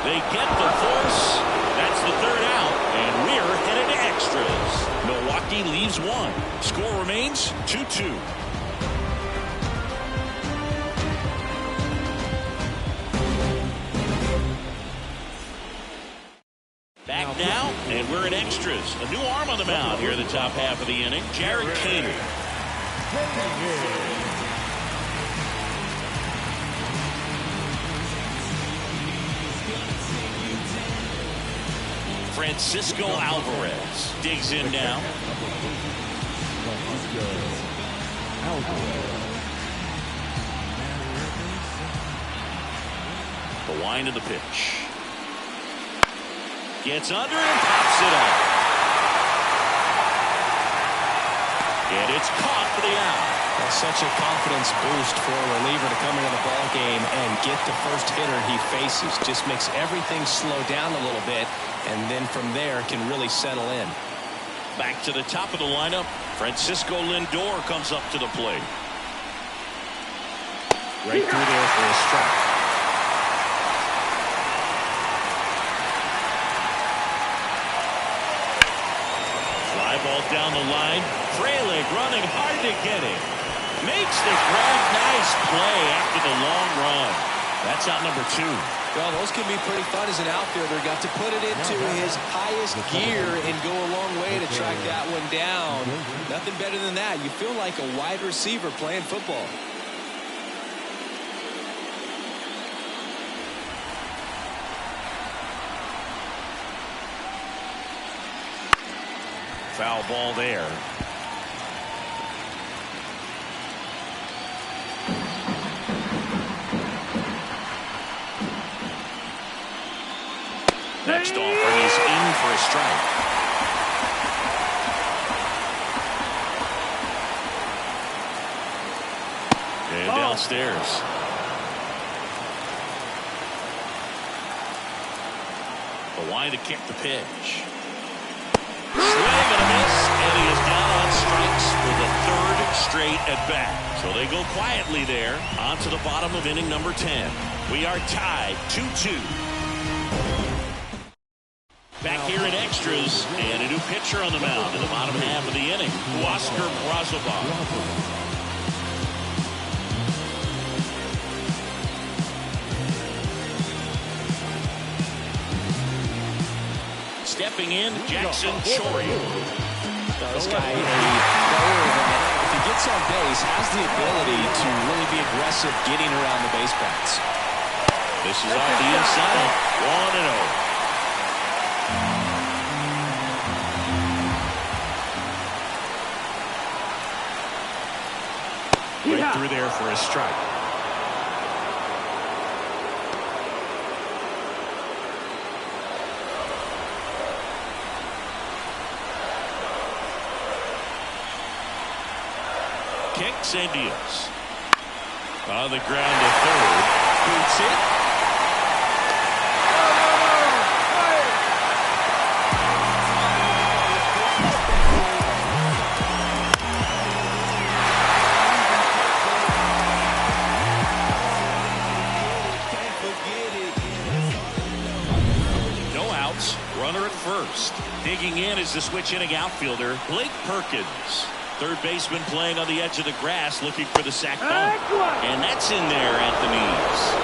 They get the force. That's the third out. And we're headed to extras. Milwaukee leaves one. Score remains 2-2. Back now, and we're in extras. A new arm on the mound here in the top half of the inning. Jared Kaner. Francisco Alvarez digs in now. The wind of the pitch. Gets under and pops it up. And it's caught for the out. That's such a confidence boost for a reliever to come into the ball game and get the first hitter he faces. Just makes everything slow down a little bit, and then from there can really settle in. Back to the top of the lineup. Francisco Lindor comes up to the plate. Right through there for a strike. Fly ball down the line. Frelick running hard to get it. Makes the grab. Nice play after the long run. That's out number 2. Well, those can be pretty fun as an outfielder. Got to put it into his highest gear and go a long way to track that one down. Nothing better than that. You feel like a wide receiver playing football. Foul ball there. Next offering is in for a strike. And downstairs. The wind to kick the pitch. Swing and a miss, and he is down on strikes for the 3rd straight at bat. So they go quietly there. On to the bottom of inning number 10. We are tied 2-2. Back here in extras, and a new pitcher on the mound in the bottom half of the inning, Oscar Brazovan. Stepping in, Jackson Chourio. This guy, a player that, if he gets on base, has the ability to really be aggressive getting around the base paths. This is off the inside, 1-0. Right through there for a strike. Kicks and deals. On the ground to third. Boots it. No outs. Runner at first. Digging in is the switch inning outfielder, Blake Perkins. Third baseman playing on the edge of the grass looking for the sac bunt. And that's in there at the knees.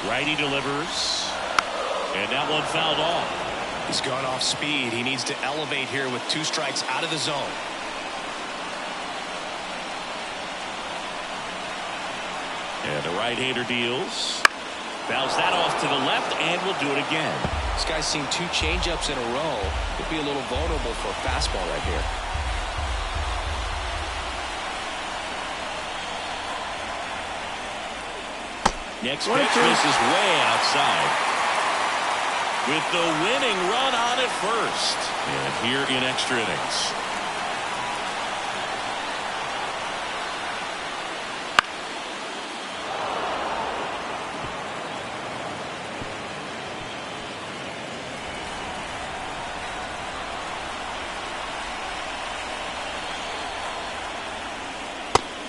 0-1. Righty delivers. And that one fouled off. He's gone off speed. He needs to elevate here with 2 strikes out of the zone. And the right-hander deals. Fouls that off to the left and will do it again. This guy's seen 2 changeups in a row. Could be a little vulnerable for a fastball right here. Next pitch misses way outside. With the winning run on at first. And here in extra innings.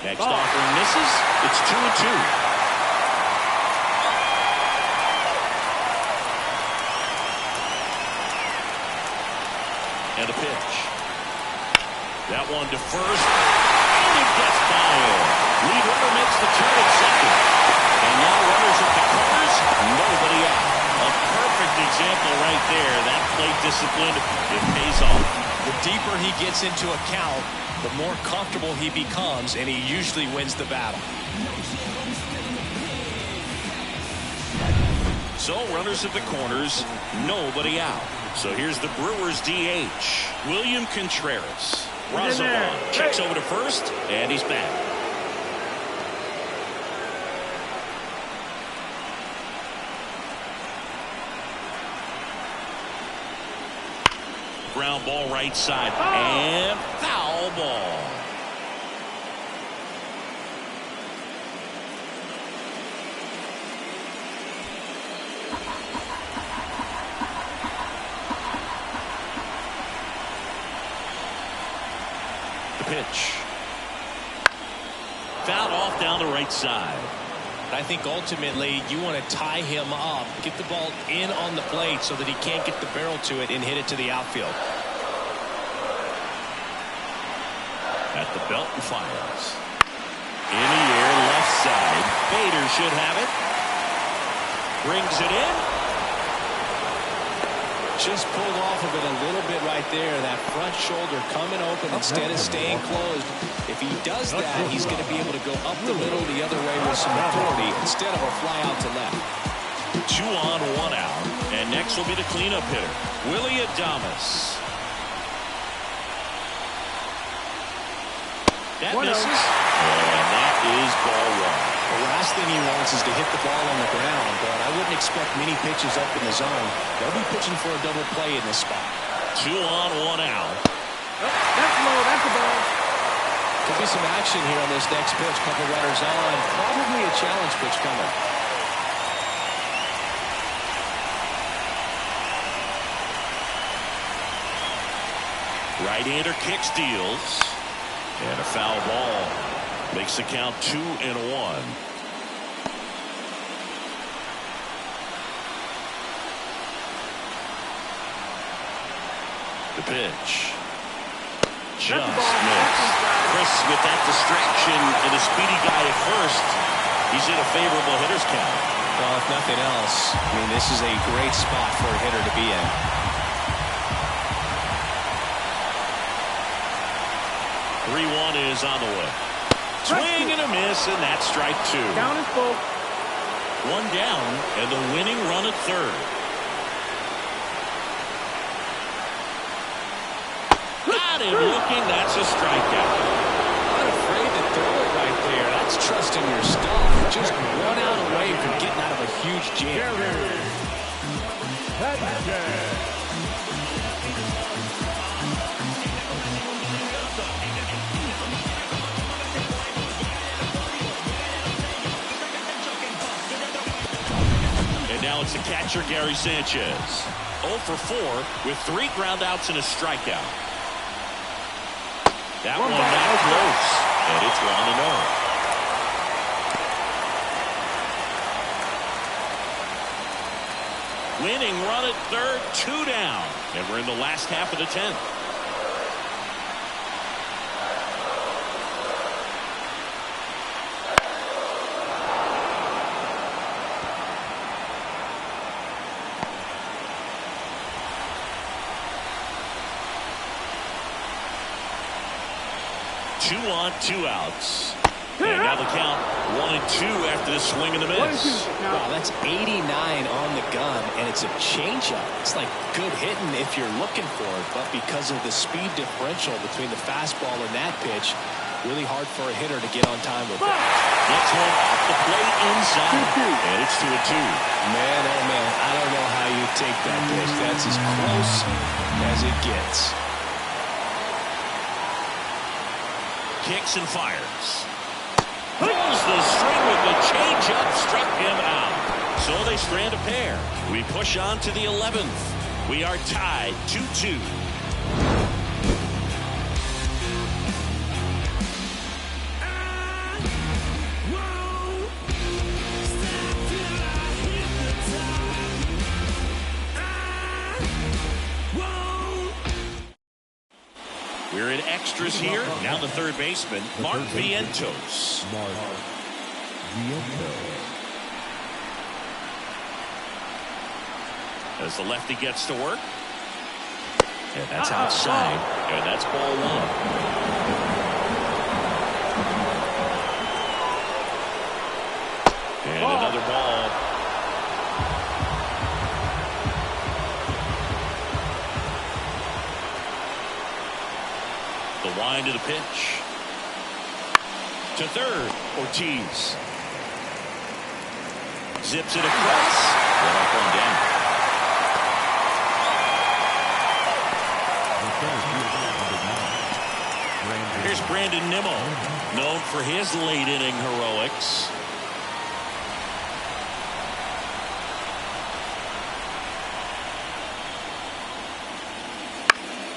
Next offering misses. It's 2-2. And a pitch. That one to first. And it gets by him. Lead runner makes the turn at second. And now runners at the corners. Nobody out. A perfect example right there. That plate discipline, it pays off. The deeper he gets into a count, the more comfortable he becomes, and he usually wins the battle. So runners at the corners, nobody out. So here's the Brewers DH, William Contreras. Brazovan checks over to first, and he's back. Ground ball right side, and foul ball. Pitch. Fouled off down the right side. I think ultimately you want to tie him up, get the ball in on the plate so that he can't get the barrel to it and hit it to the outfield. At the belt and fires. In the air, left side. Bader should have it. Brings it in. Just pulled off of it a little bit right there. That front shoulder coming open instead of staying closed. If he does that, he's going to be able to go up the middle the other way with some authority instead of a fly out to left. 2 on, 1 out. And next will be the cleanup hitter, Willie Adames. That misses. And that is ball 1. The last thing he wants is to hit the ball on the ground, but I wouldn't expect many pitches up in the zone. They'll be pitching for a double play in this spot. 2 on, 1 out. That's low. That's a ball. Could be some action here on this next pitch. Couple runners on. Probably a challenge pitch coming. Right-hander kick steals. And a foul ball. Makes the count 2-1. The pitch. Just missed. Chris, with that distraction and a speedy guy at first, he's in a favorable hitter's count. Well, if nothing else, I mean, this is a great spot for a hitter to be in. 3-1 is on the way. Swing and a miss, and that's strike 2. Down is full. One down, and the winning run at third. Got him looking. That's a strikeout. Not afraid to throw it right there. That's trusting your stuff. Just 1 out away from getting out of a huge jam. And now it's the catcher, Gary Sanchez. 0 for 4 with 3 ground outs and a strikeout. That one not close, and it's 1-0. Winning run at third, 2 down, and we're in the last half of the 10th. Two on, 2 outs. And now the count 1-2 after the swing and the miss. Wow, that's 89 on the gun, and it's a changeup. It's like good hitting if you're looking for it, but because of the speed differential between the fastball and that pitch, really hard for a hitter to get on time with it. Next one off the plate inside, and it's 2-2. Man, oh man, I don't know how you take that pitch. That's as close as it gets. Kicks and fires. Pulls the string with the changeup, struck him out. So they strand a pair. We push on to the 11th. We are tied 2-2. We're in extras here. Now the third baseman, Mark Vientos. As the lefty gets to work. And that's outside. And that's ball 1. And another ball. The wind of the pitch. To third, Ortiz. Zips it across. 1 up, 1 down. Here's Brandon Nimmo, known for his late inning heroics.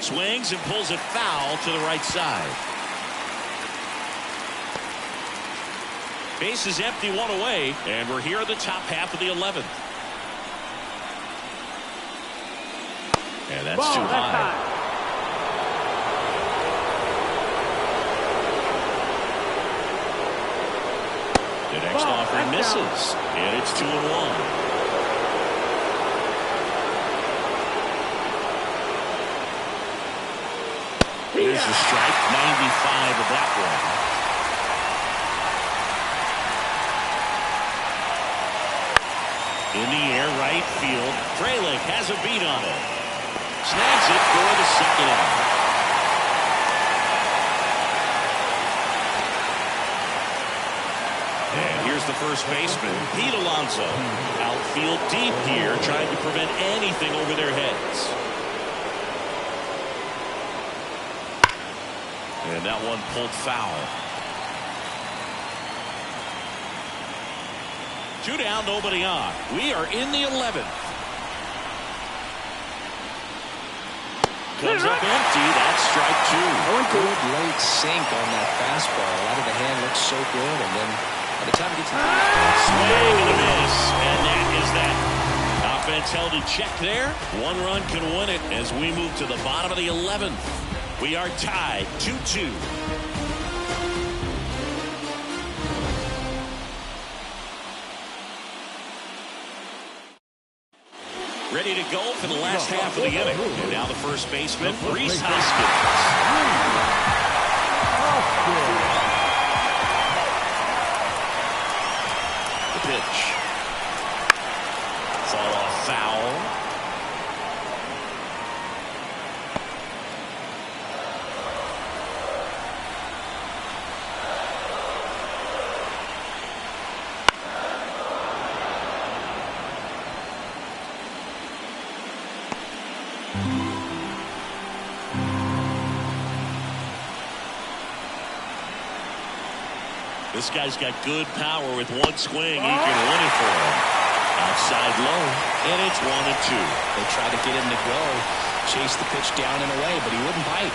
Swings and pulls it foul to the right side. Base is empty, 1 away, and we're here at the top half of the 11th. And that's too high. The next offering misses, and it's 2-1. Here's the strike, 95 of that one. In the air, right field. Frelick has a beat on it. Snags it for the second out. And here's the first baseman, Pete Alonso. Outfield deep here, trying to prevent anything over their heads. And that one pulled foul. 2 down, nobody on. We are in the 11th. Comes up empty. That's strike 2. Good late sink on that fastball. Out of the hand looks so good, and then by the time it gets swing and a miss, and that is that. Offense held in check there. 1 run can win it as we move to the bottom of the 11th. We are tied 2-2. Ready to go for the last half of the inning. And now the first baseman, Reese Hoskins. The pitch. Fall off foul. This guy's got good power with 1 swing. He can win it for him. Outside low, and it's 1-2. They tried to get him to go, chase the pitch down and away, but he wouldn't bite.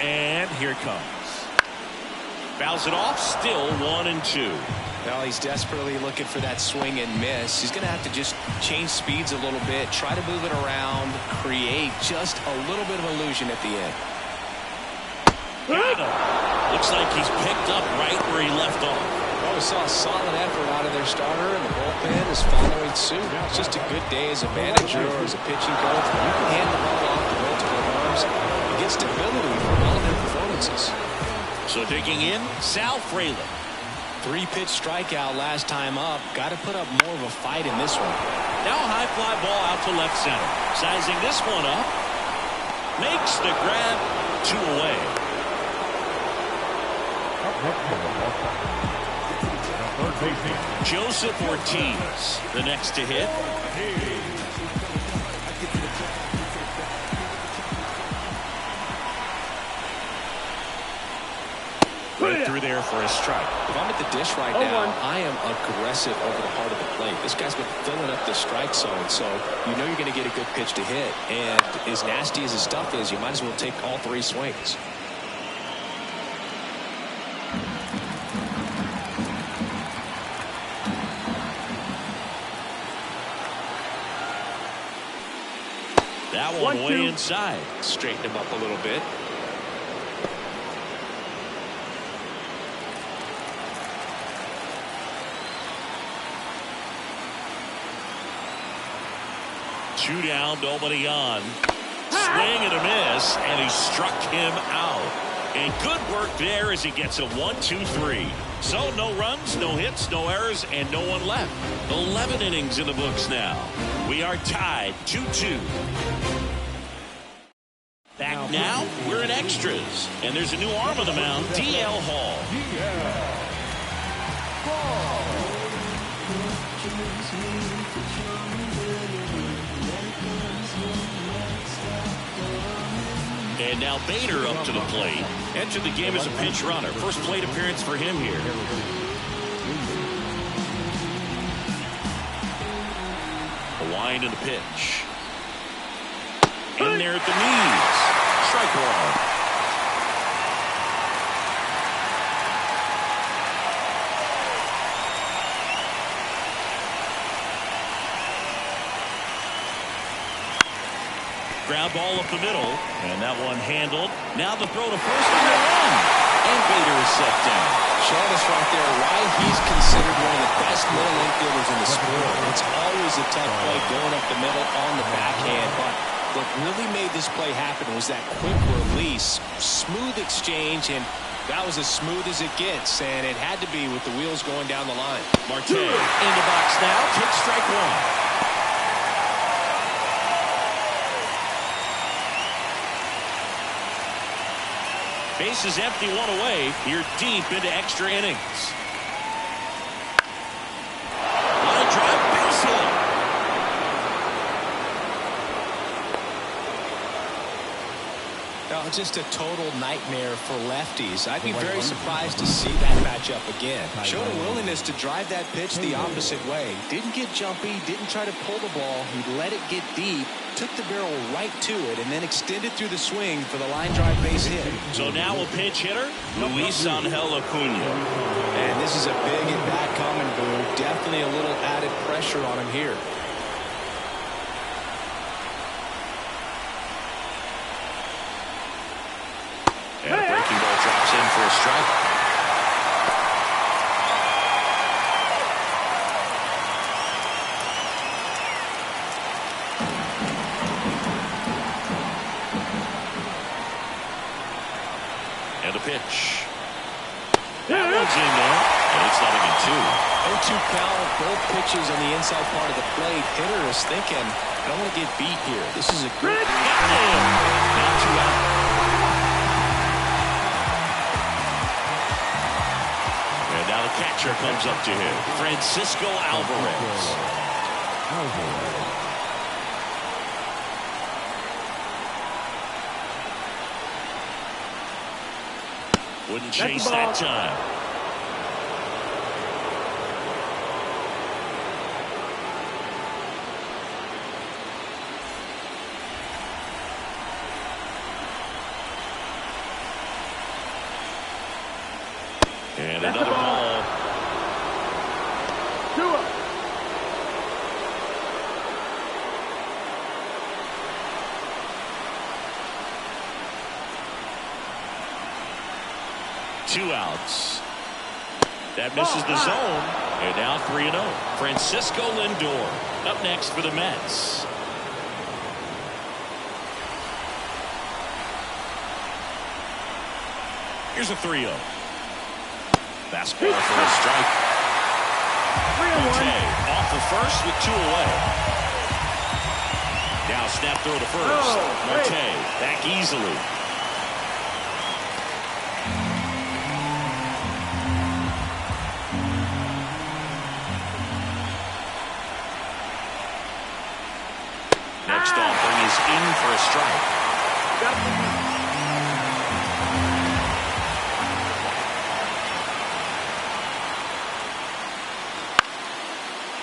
And here it comes. Fouls it off, still 1-2. Well, he's desperately looking for that swing and miss. He's going to have to just change speeds a little bit, try to move it around, create just a little bit of illusion at the end. Got him. Looks like he's picked up right where he left off. Well, we saw a solid effort out of their starter, and the bullpen is following suit. It's just a good day as a manager or as a pitching coach. When you can hand the ball off to multiple arms, you get stability from relevant performances. So digging in, Sal Frelick. 3-pitch strikeout last time up. Got to put up more of a fight in this one. Now a high fly ball out to left center. Sizing this one up. Makes the grab. 2 away. Joseph Ortiz, the next to hit. Right through there for a strike. If I'm at the dish right now, I am aggressive over the heart of the plate. This guy's been filling up the strike zone, so you know you're going to get a good pitch to hit. And as nasty as his stuff is, you might as well take all 3 swings. That one way inside. Straighten him up a little bit. Two down, nobody on. Swing and a miss, and he struck him out. And good work there as he gets a 1-2-3. So no runs, no hits, no errors, and no one left. 11 innings in the books now. We are tied 2-2. Back now, we're in extras. And there's a new arm on the mound, DL Hall. And now Bader up to the plate. Entered the game as a pinch runner. First plate appearance for him here. A wind and a pitch. In there at the knees. Strike 1. Ground ball up the middle, and that one handled. Now the throw to first on the run, and Bader is set down. Showing us right there why he's considered one of the best middle infielders in the sport. It's always a tough play going up the middle on the backhand, but what really made this play happen was that quick release, smooth exchange, and that was as smooth as it gets, and it had to be with the wheels going down the line. Marte in the box now, takes strike 1. Base is empty, one away. Here deep into extra innings. Line drive, base hit. Oh, just a total nightmare for lefties. I'd be very surprised to see that matchup again. Showed a willingness to drive that pitch the opposite way. Didn't get jumpy, didn't try to pull the ball. He let it get deep, took the barrel right to it, and then extended through the swing for the line drive base hit. So now a pinch hitter, Luis Angel Acuna. And this is a big at bat coming, Boo. Definitely a little added pressure on him here. And a breaking ball drops in for a strike. And a pitch. That one's in there. And it's nothing in 2. 0-2 count, both pitches on the inside part of the plate. Hitter is thinking, I don't want to get beat here. This is a great. Now 2 out. Now the catcher comes up to him, Francisco Alvarez. Wouldn't chase that time. And another ball. 2-0. Two outs. That misses the zone. And now 3-0. Francisco Lindor up next for the Mets. Here's a 3-0. Fastball for a strike. 3-1. Off the first with 2 away. Now snap throw to first. Marte back easily. Next offering is in for a strike.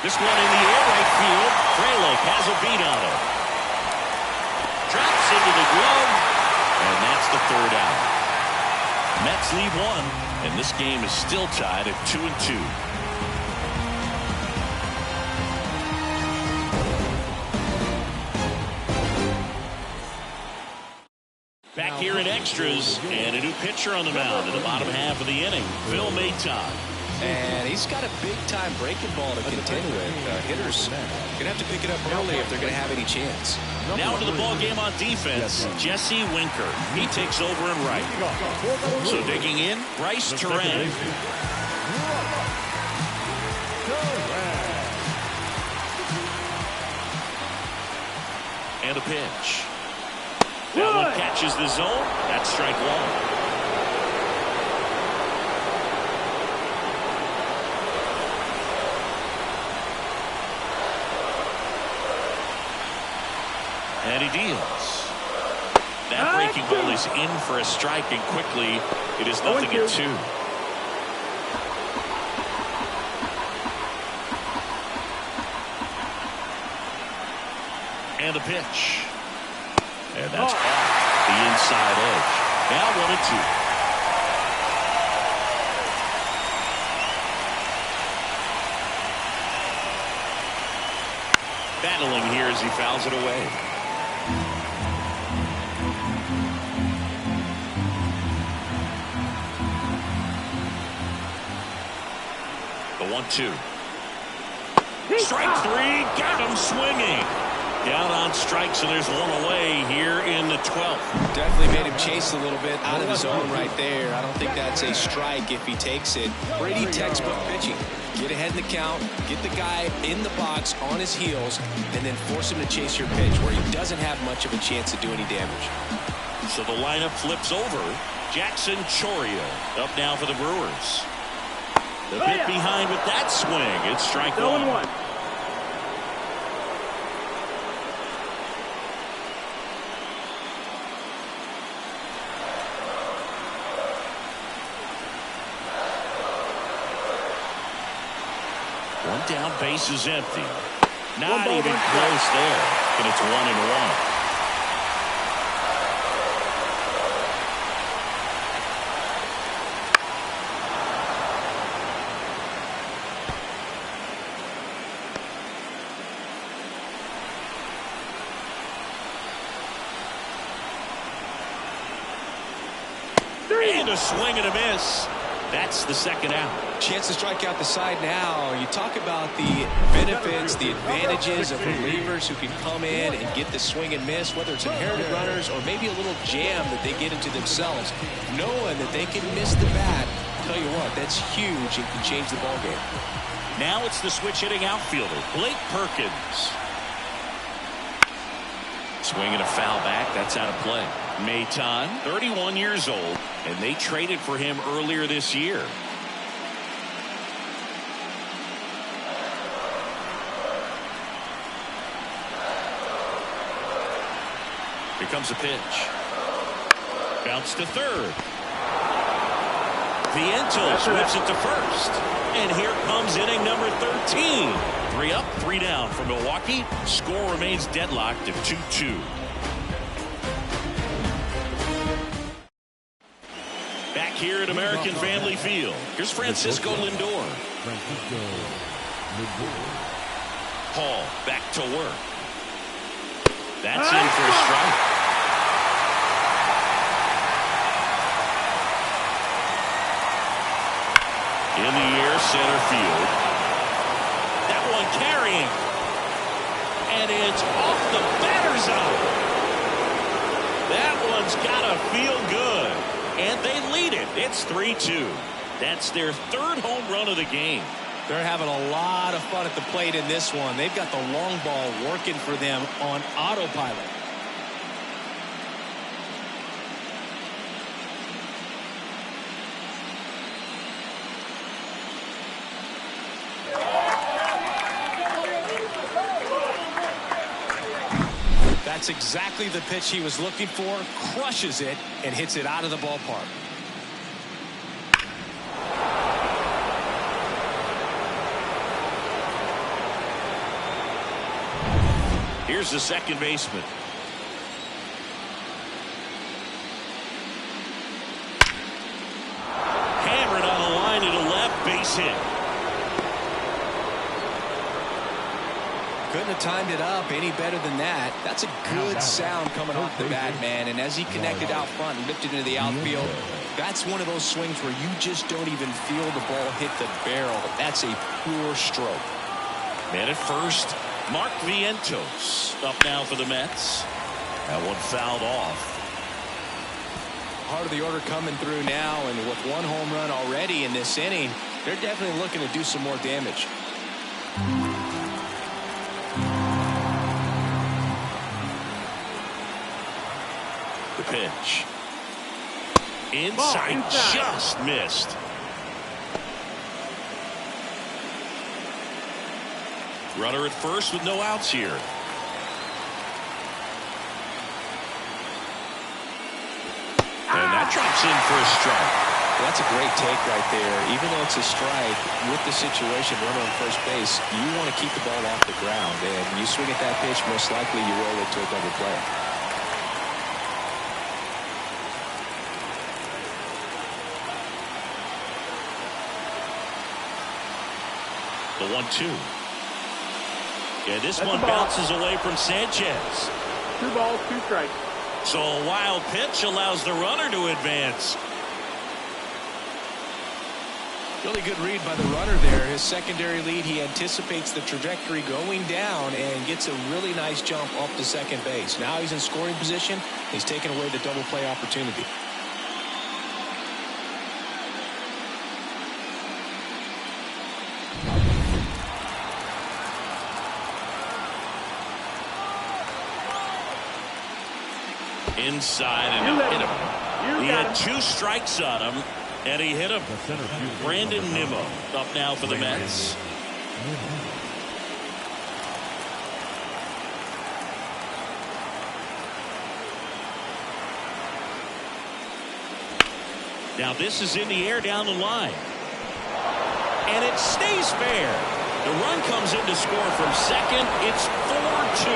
This one in the air right field. Frelick has a beat on it. Drops into the glove. And that's the 3rd out. Mets lead 1. And this game is still tied at 2-2. Back here in extras. And a new pitcher on the mound in the bottom half of the inning. Phil Maton. And he's got a big-time breaking ball to contend with. Hitters going to have to pick it up early if they're going to have any chance. Now into the ball game on defense, Jesse Winker. He takes over in right. So digging in, Bryce Terang. And a pitch. That one catches the zone. That's strike 1. And he deals. That breaking ball is in for a strike, and quickly it is nothing at 2. And a pitch. And that's off the inside edge. Now 1-2. Battling here as he fouls it away. The 1-2. Strike 3, got him swinging. Down on strikes, and there's one away here in the 12th. Definitely made him chase a little bit out of the zone right there. I don't think that's a strike if he takes it. Pretty textbook pitching. Get ahead in the count, get the guy in the box on his heels, and then force him to chase your pitch where he doesn't have much of a chance to do any damage. So the lineup flips over. Jackson Choria up now for the Brewers. The bit behind with that swing. It's strike one. 0-1. One down, base is empty. Not even close there. And it's 1-1. And a swing and a miss. That's the second out. Chance to strike out the side now. You talk about the benefits, the advantages of relievers who can come in and get the swing and miss, whether it's inherited runners or maybe a little jam that they get into themselves, knowing that they can miss the bat. Tell you what, that's huge and can change the ball game. Now it's the switch hitting outfielder, Blake Perkins. Swinging a foul back. That's out of play. Maton, 31 years old, and they traded for him earlier this year. Here comes a pitch. Bounce to third. Vientos whips it to first. And here comes inning number 13. 3 up, 3 down for Milwaukee. Score remains deadlocked at 2-2. Back here at American Family Field. Here's Francisco Lindor. Hall back to work. That's in for a strike. In the air, center field. That one carrying. And it's off the batter's eye. That one's got to feel good. And they lead it. It's 3-2. That's their third home run of the game. They're having a lot of fun at the plate in this one. They've got the long ball working for them on autopilot. That's exactly the pitch he was looking for. Crushes it and hits it out of the ballpark. Here's the second baseman. Hammered on the line to the left, base hit. Couldn't have timed it up any better than that. That's a good sound coming off the bat, man. And as he connected out front and lifted into the outfield, that's one of those swings where you just don't even feel the ball hit the barrel. That's a pure stroke. Man at first, Mark Vientos up now for the Mets. That one fouled off. Part of the order coming through now, and with one home run already in this inning, they're definitely looking to do some more damage. The pitch. Inside, just missed. Runner at first with no outs here. And that drops in for a strike. Well, that's a great take right there. Even though it's a strike, with the situation, runner on first base, you want to keep the ball off the ground. And you swing at that pitch, most likely you roll it to a double play. The 1-2. Yeah, this one bounces away from Sanchez. 2 balls, 2 strikes. So a wild pitch allows the runner to advance. Really good read by the runner there. His secondary lead, he anticipates the trajectory going down and gets a really nice jump off the second base. Now he's in scoring position. He's taking away the double play opportunity. Inside and He had 2 strikes on him, and he hit him. Brandon Nimmo up now for the Mets. Now this is in the air down the line. And it stays fair. The run comes in to score from second. It's 4-2.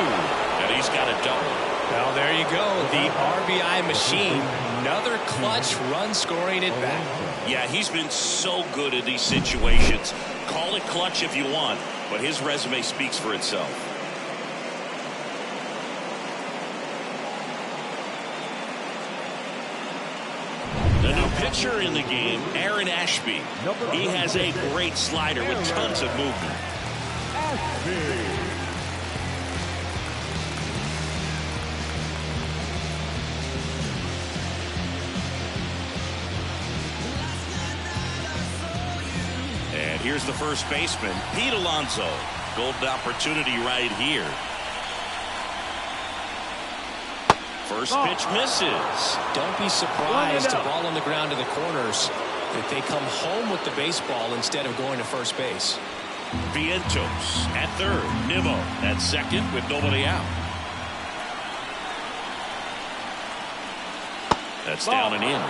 And he's got a double. Well, there you go. The RBI machine. Another clutch run scoring at bat. Yeah, he's been so good in these situations. Call it clutch if you want, but his resume speaks for itself. The new pitcher in the game, Aaron Ashby. He has a great slider with tons of movement. And here's the first baseman, Pete Alonso. Golden opportunity right here. First pitch misses. Don't be surprised to ball on the ground to the corners if they come home with the baseball instead of going to first base. Vientos at third. Nimmo at second with nobody out. That's down and in.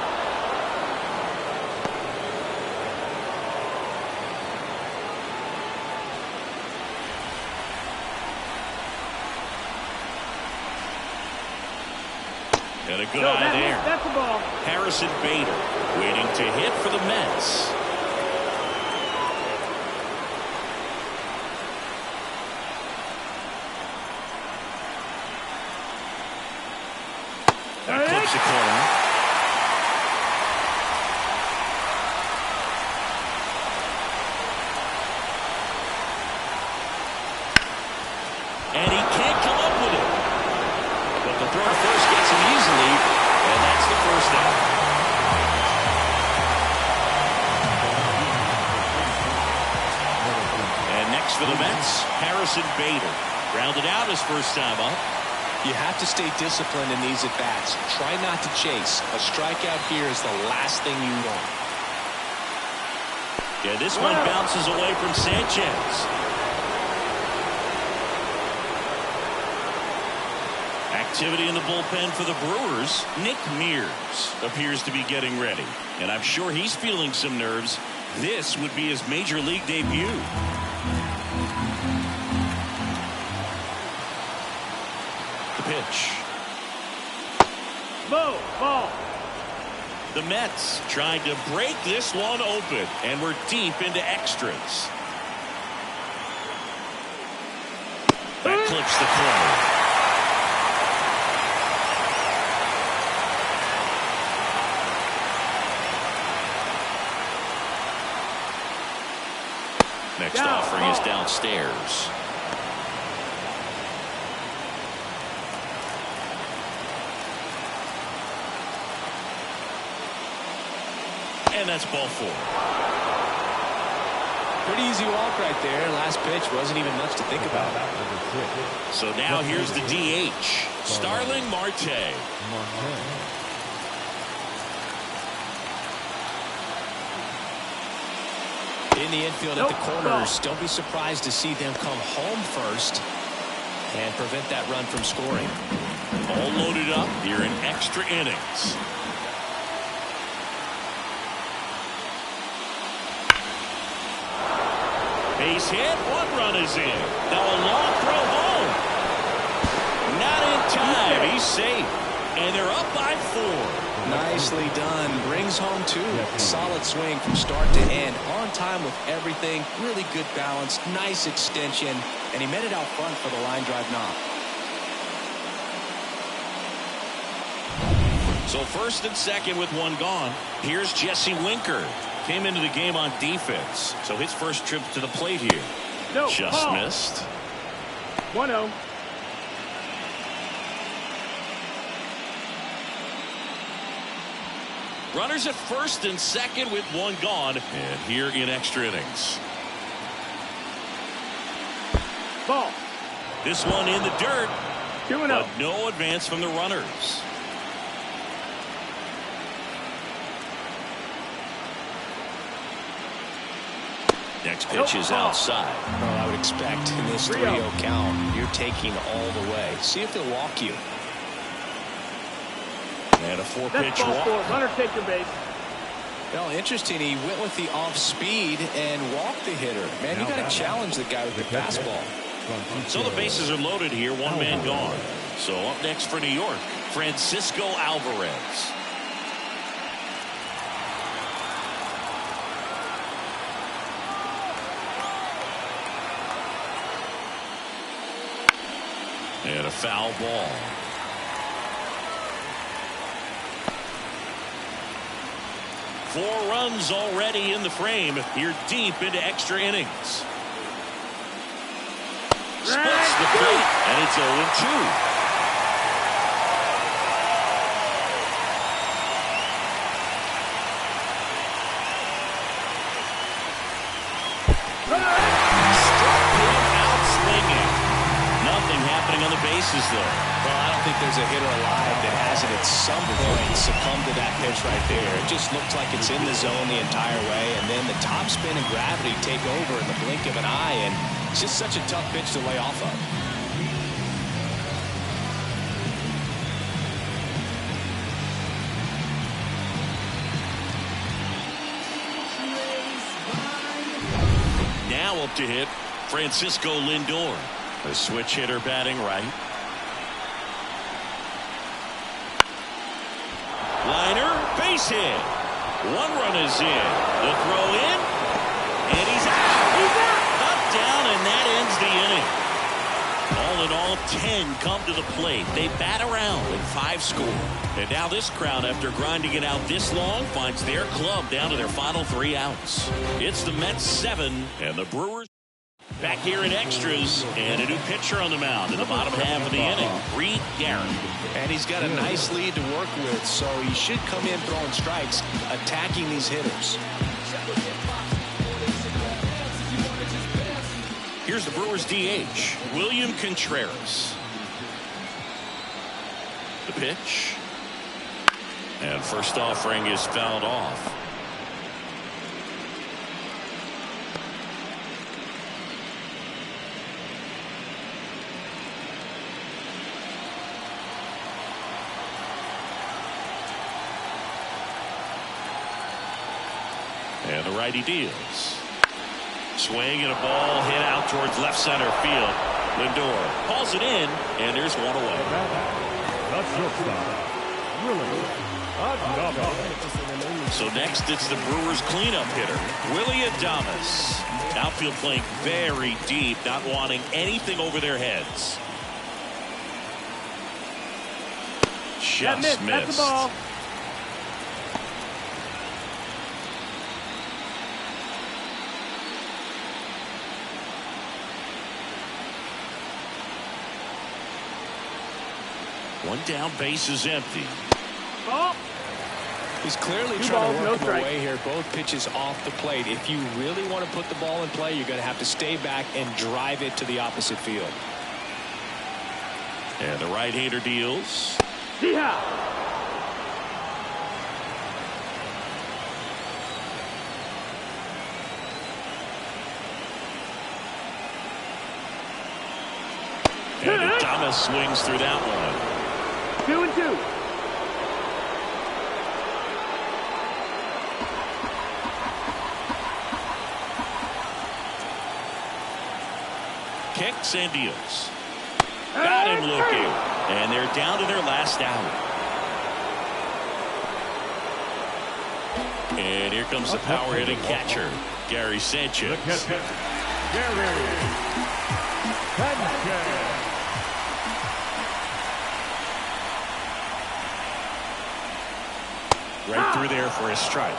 And a good eye there. That's the ball. Harrison Bader waiting to hit for the Mets. That clips the corner. And he can't come up with it. But the throw to first gets him easily, and that's the first out. And next for the Mets, Harrison Bader. Grounded out his first time up. You have to stay disciplined in these at-bats. Try not to chase. A strikeout here is the last thing you want. Yeah, this one bounces away from Sanchez. Activity in the bullpen for the Brewers. Nick Mears appears to be getting ready, and I'm sure he's feeling some nerves. This would be his major league debut. The pitch. Ball. The Mets trying to break this one open, and we're deep into extras. That clips the corner. Next offering is downstairs. And that's ball 4. Pretty easy walk right there. Last pitch wasn't even much to think about. So now here's the DH, Starling Marte. In the infield at the corners, don't be surprised to see them come home first and prevent that run from scoring. All loaded up here in extra innings. Base hit, 1 run is in. Now a long throw home. Not in time, he's safe. And they're up by 4. Nicely done. Brings home 2. Solid swing from start to end. On time with everything. Really good balance. Nice extension. And he met it out front for the line drive knock. So first and second with 1 gone. Here's Jesse Winker. Came into the game on defense. So his first trip to the plate here. Just missed. 1-0. Runners at first and second with 1 gone. And here in extra innings. Ball. This one in the dirt. 2-0. But no advance from the runners. Next pitch is outside. Well, I would expect in this 3-0 count, you're taking all the way. See if they'll walk you. And a 4-pitch That's ball walk. 4. Runner take your base. Well, interesting. He went with the off speed and walked the hitter. Man, you got to challenge the guy with the fastball. So the bases are loaded here. One man gone. So up next for New York, Francisco Alvarez. And a foul ball. Four runs already in the frame. Here deep into extra innings. Splits the plate, and it's 0-2. On the bases there. Well, I don't think there's a hitter alive that hasn't at some point succumbed to that pitch right there. It just looks like it's in the zone the entire way, and then the top spin and gravity take over in the blink of an eye, and it's just such a tough pitch to lay off of. Now up to hit, Francisco Lindor. The switch hitter batting right. Liner, base hit. One run is in. The throw in. And he's out. He's out. Up, down, and that ends the inning. All in all, 10 come to the plate. They bat around and 5 score. And now this crowd, after grinding it out this long, finds their club down to their final 3 outs. It's the Mets 7 and the Brewers. Back here in extras, and a new pitcher on the mound in the bottom half of the inning, Reed Garrett. And he's got a nice lead to work with, so he should come in throwing strikes, attacking these hitters. Here's the Brewers DH, William Contreras. The pitch. And first offering is fouled off. And the righty deals. Swing and a ball hit out towards left center field. Lindor calls it in, and there's one away. So next it's the Brewers cleanup hitter, Willie Adames. Outfield playing very deep, not wanting anything over their heads. Just missed. That's the ball. One down, base is empty. Ball. He's clearly trying to work him away here. Both pitches off the plate. If you really want to put the ball in play, you're going to have to stay back and drive it to the opposite field. And the right-hander deals. Yeah. And Adames swings through that one. 2-2. Kicks and deals. Got him looking. And they're down to their last out. And here comes the power hitting catcher, Gary Sanchez. Right through there for a strike.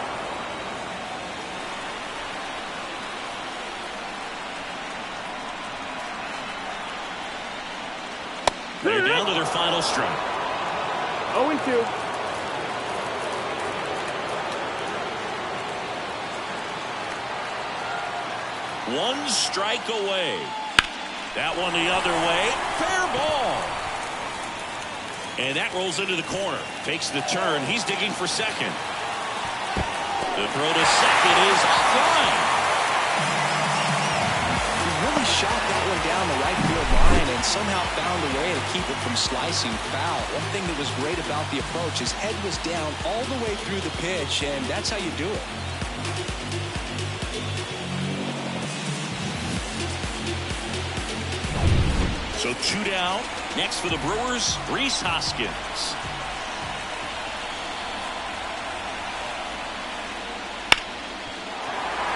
They're down to their final strike. 0-2. One strike away. That one the other way. Fair ball. And that rolls into the corner. Takes the turn. He's digging for second. The throw to second is offline. somehow found a way to keep it from slicing foul. One thing that was great about the approach, his head was down all the way through the pitch, and that's how you do it. So 2 down. Next for the Brewers, Rhys Hoskins.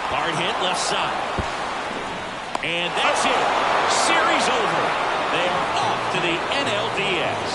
Hard hit left side. And that's it. Series over. They are off to the NLDS.